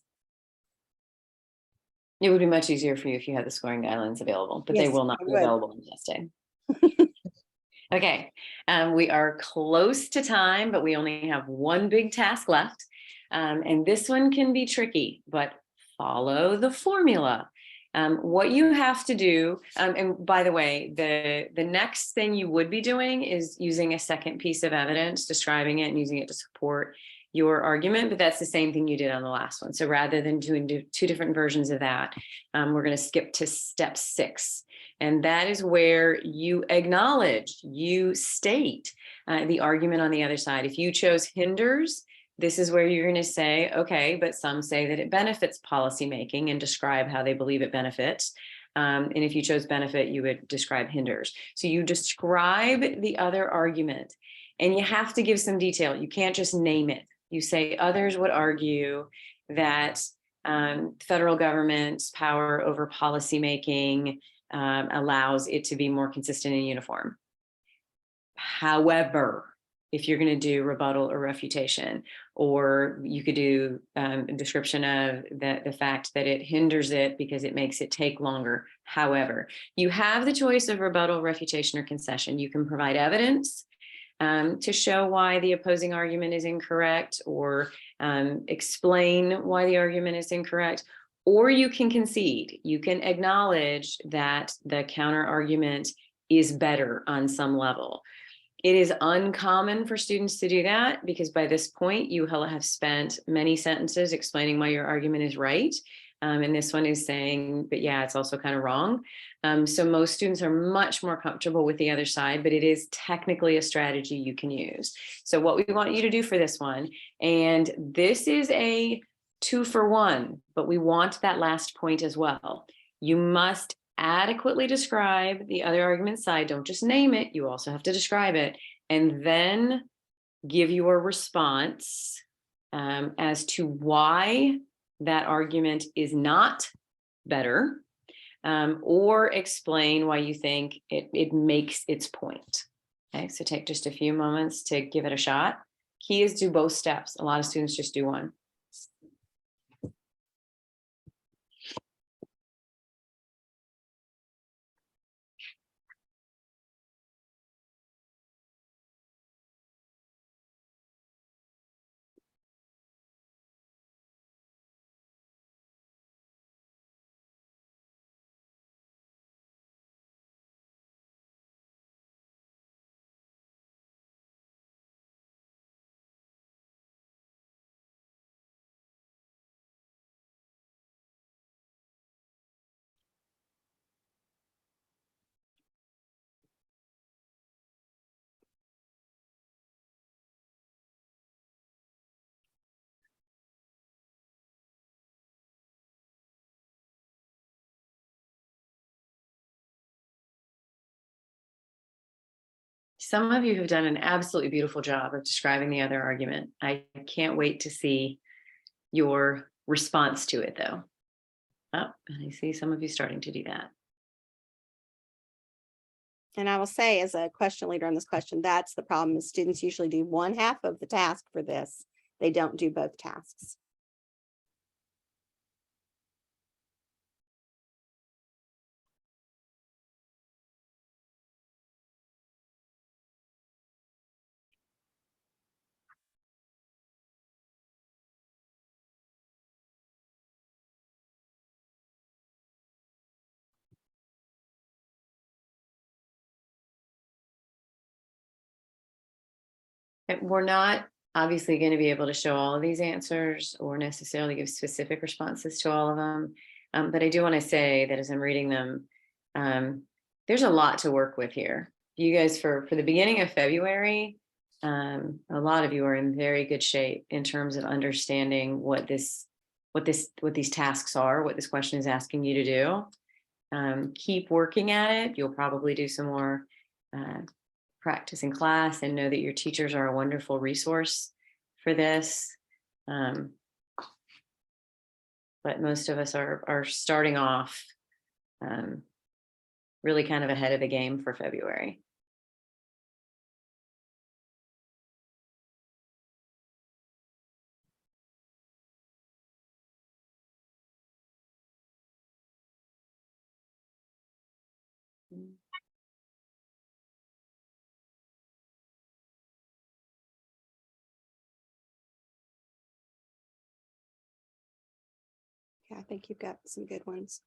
It would be much easier for you if you had the scoring guidelines available, but they Yes, will not it be would. available on testing. Okay, we are close to time, but we only have one big task left. And this one can be tricky, but follow the formula. What you have to do, and by the way, the next thing you would be doing is using a second piece of evidence, describing it and using it to support your argument, but that's the same thing you did on the last one. So rather than doing two different versions of that, we're going to skip to step 6. And that is where you acknowledge, you state the argument on the other side. If you chose hinders, this is where you're going to say, okay, but some say that it benefits policymaking, and describe how they believe it benefits. And if you chose benefit, you would describe hinders. So you describe the other argument, and you have to give some detail. You can't just name it. You say others would argue that federal government's power over policymaking allows it to be more consistent and uniform. However, if you're going to do rebuttal or refutation, or you could do a description of the fact that it hinders it because it makes it take longer. However, you have the choice of rebuttal, refutation, or concession. You can provide evidence to show why the opposing argument is incorrect, or explain why the argument is incorrect, or you can concede. You can acknowledge that the counter argument is better on some level. It is uncommon for students to do that, because by this point you have spent many sentences explaining why your argument is right. And this one is saying, but yeah, it's also kind of wrong. So most students are much more comfortable with the other side, but it is technically a strategy you can use. So what we want you to do for this one, and this is a 2-for-1, but we want that last point as well. You must adequately describe the other argument side. Don't just name it. You also have to describe it, and then give your response as to why that argument is not better, or explain why you think it makes its point. Okay, so take just a few moments to give it a shot. Key is do both steps. A lot of students just do one. Some of you have done an absolutely beautiful job of describing the other argument. I can't wait to see your response to it, though. Oh, and I see some of you starting to do that. And I will say, as a question leader on this question, that's the problem, is students usually do one half of the task for this. They don't do both tasks. We're not obviously going to be able to show all of these answers or necessarily give specific responses to all of them. But I do want to say that as I'm reading them, there's a lot to work with here. You guys, for the beginning of February, a lot of you are in very good shape in terms of understanding what these tasks are, what this question is asking you to do. Keep working at it. You'll probably do some more practice in class, and know that your teachers are a wonderful resource for this. But most of us are starting off really kind of ahead of the game for February. Yeah, I think you've got some good ones.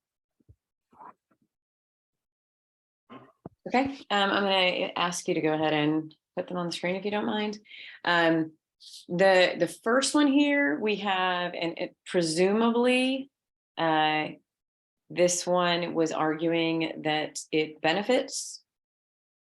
Okay, I'm going to ask you to go ahead and put them on the screen if you don't mind. The first one here we have, and it presumably this one was arguing that it benefits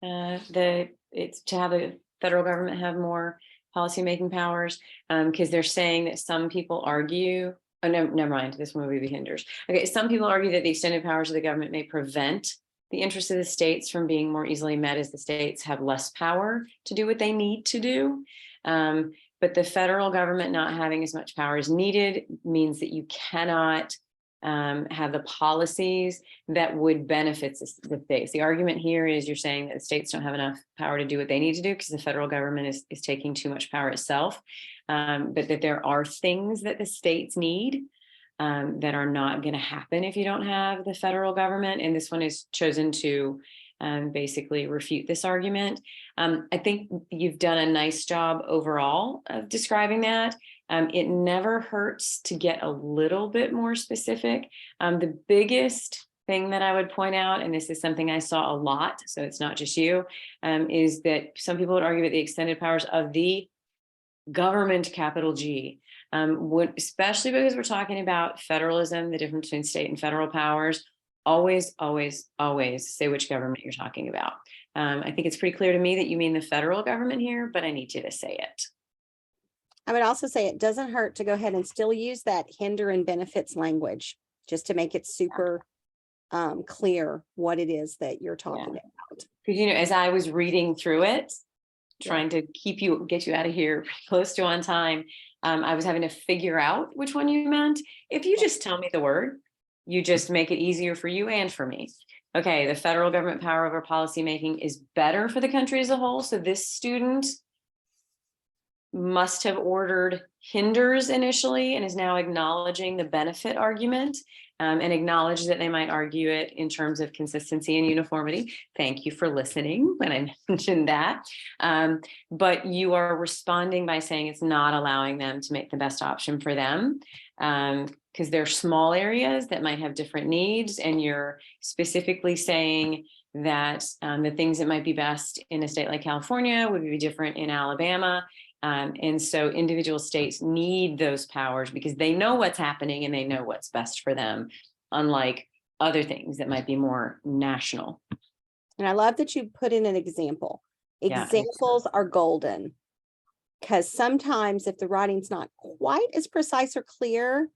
it's to have the federal government have more policymaking powers, because they're saying that some people argue. Oh, no, never mind. This one would be hinders. Okay, some people argue that the extended powers of the government may prevent the interests of the states from being more easily met, as the states have less power to do what they need to do. But the federal government not having as much power as needed means that you cannot have the policies that would benefit the states. The argument here is you're saying that the states don't have enough power to do what they need to do because the federal government is taking too much power itself, but that there are things that the states need that are not going to happen if you don't have the federal government. And this one is chosen to basically refute this argument. I think you've done a nice job overall of describing that. It never hurts to get a little bit more specific. The biggest thing that I would point out, and this is something I saw a lot, so it's not just you, is that some people would argue that the extended powers of the government, capital G, especially because we're talking about federalism, the difference between state and federal powers, always say which government you're talking about. I think it's pretty clear to me that you mean the federal government here, but I need you to say it. I would also say it doesn't hurt to go ahead and still use that hinder and benefits language, just to make it super clear what it is that you're talking about. Because, as I was reading through it, trying to get you out of here close to on time, I was having to figure out which one you meant. If you just tell me the word, you just make it easier for you and for me. Okay, the federal government power over policymaking is better for the country as a whole. So this student must have ordered hinders initially and is now acknowledging the benefit argument, and acknowledge that they might argue it in terms of consistency and uniformity. Thank you for listening when I mentioned that. But you are responding by saying it's not allowing them to make the best option for them, because there are small areas that might have different needs, and you're specifically saying that the things that might be best in a state like California would be different in Alabama. And so individual states need those powers because they know what's happening and they know what's best for them, unlike other things that might be more national. And I love that you put in an example. Examples are golden, because sometimes if the writing's not quite as precise or clear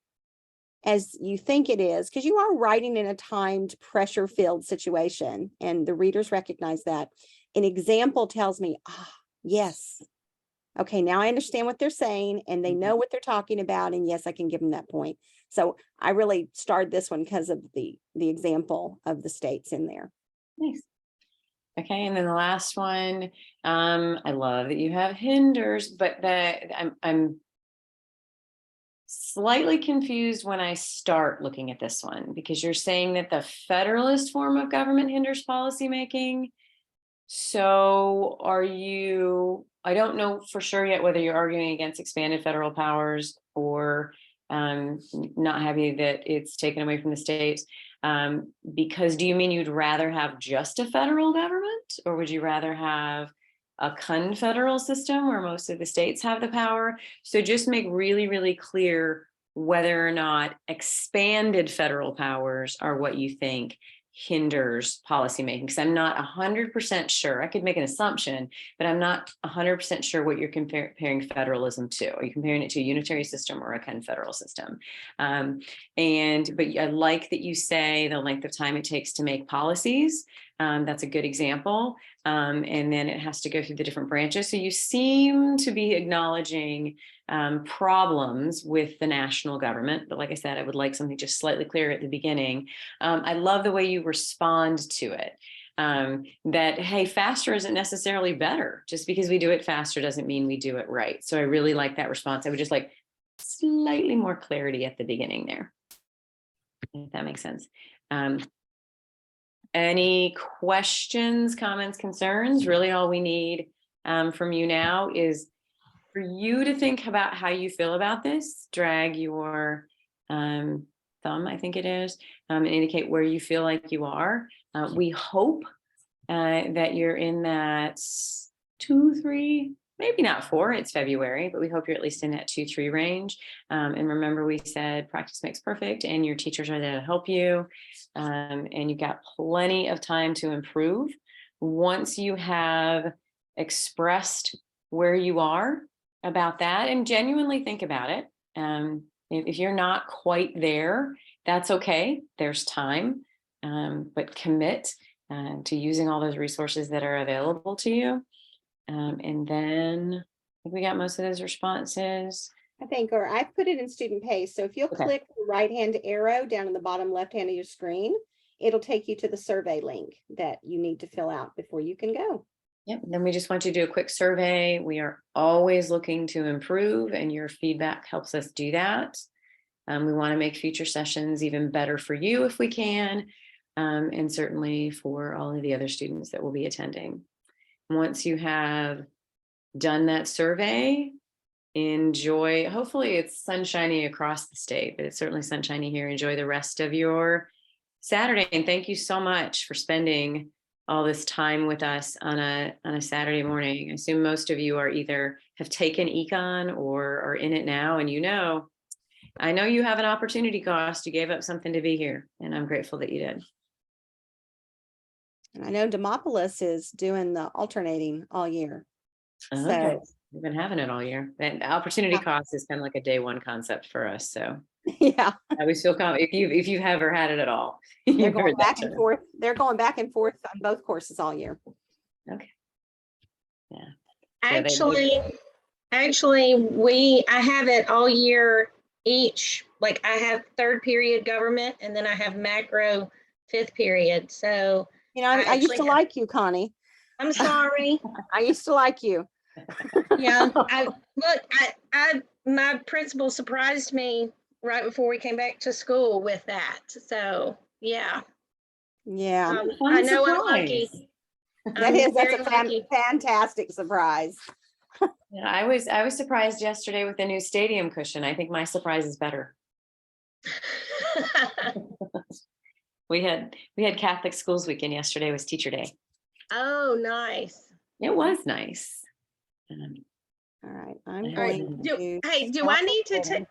as you think it is, because you are writing in a timed, pressure-filled situation, and the readers recognize that, an example tells me, yes, okay, now I understand what they're saying, and they know what they're talking about, and yes, I can give them that point. So I really starred this one because of the example of the states in there. Nice. Okay, and then the last one, I love that you have hinders, but I'm slightly confused when I start looking at this one, because you're saying that the federalist form of government hinders policymaking. So are you, I don't know for sure yet whether you're arguing against expanded federal powers or not happy that it's taken away from the states. Because do you mean you'd rather have just a federal government, or would you rather have a confederal system where most of the states have the power. So just make really, really clear whether or not expanded federal powers are what you think hinders policymaking. Because I'm not 100% sure. I could make an assumption, but I'm not 100% sure what you're comparing federalism to. Are you comparing it to a unitary system or a confederal system? But I like that you say the length of time it takes to make policies. That's a good example. And then it has to go through the different branches. So you seem to be acknowledging problems with the national government. But like I said, I would like something just slightly clearer at the beginning. I love the way you respond to it. That, hey, faster isn't necessarily better. Just because we do it faster doesn't mean we do it right. So I really like that response. I would just like slightly more clarity at the beginning there, if that makes sense. Any questions, comments, concerns? Really all we need from you now is for you to think about how you feel about this. Drag your thumb, I think it is, and indicate where you feel like you are. We hope that you're in that 2, 3, maybe not 4, it's February, but we hope you're at least in that 2, 3 range. And remember, we said practice makes perfect, and your teachers are there to help you. And you've got plenty of time to improve. Once you have expressed where you are about that and genuinely think about it. If you're not quite there, that's okay. There's time, but commit to using all those resources that are available to you. And then I think we got most of those responses. I think, or I put it in student pace. So if you'll Okay. click the right-hand arrow down in the bottom left-hand of your screen, it'll take you to the survey link that you need to fill out before you can go. Yep. Then we just want you to do a quick survey. We are always looking to improve, and your feedback helps us do that. We want to make future sessions even better for you if we can, and certainly for all of the other students that will be attending. Once you have done that survey, enjoy. Hopefully it's sunshiny across the state, but it's certainly sunshiny here. Enjoy the rest of your Saturday. And thank you so much for spending all this time with us on a Saturday morning. I assume most of you are either have taken econ or are in it now. And I know you have an opportunity cost. You gave up something to be here, and I'm grateful that you did. And I know Demopolis is doing the alternating all year. Okay. So We've been having it all year. And opportunity cost is kind of like a day one concept for us. So yeah, I always feel confident if you've ever had it at all. they're you've going heard that back and term. forth. They're going back and forth on both courses all year. Okay. Yeah. Actually, I have it all year each. Like I have 3rd period government, and then I have macro 5th period. So You know, I used to like you, Connie. I'm sorry. I used to like you. Yeah, my principal surprised me right before we came back to school with that. So yeah. Yeah, I know I'm lucky. that's very a lucky. fantastic surprise. Yeah, I was surprised yesterday with the new stadium cushion. I think my surprise is better. We had Catholic Schools Weekend yesterday. Was Teacher Day. Oh, nice. It was nice. All right, I'm All going right. to. Do I need to take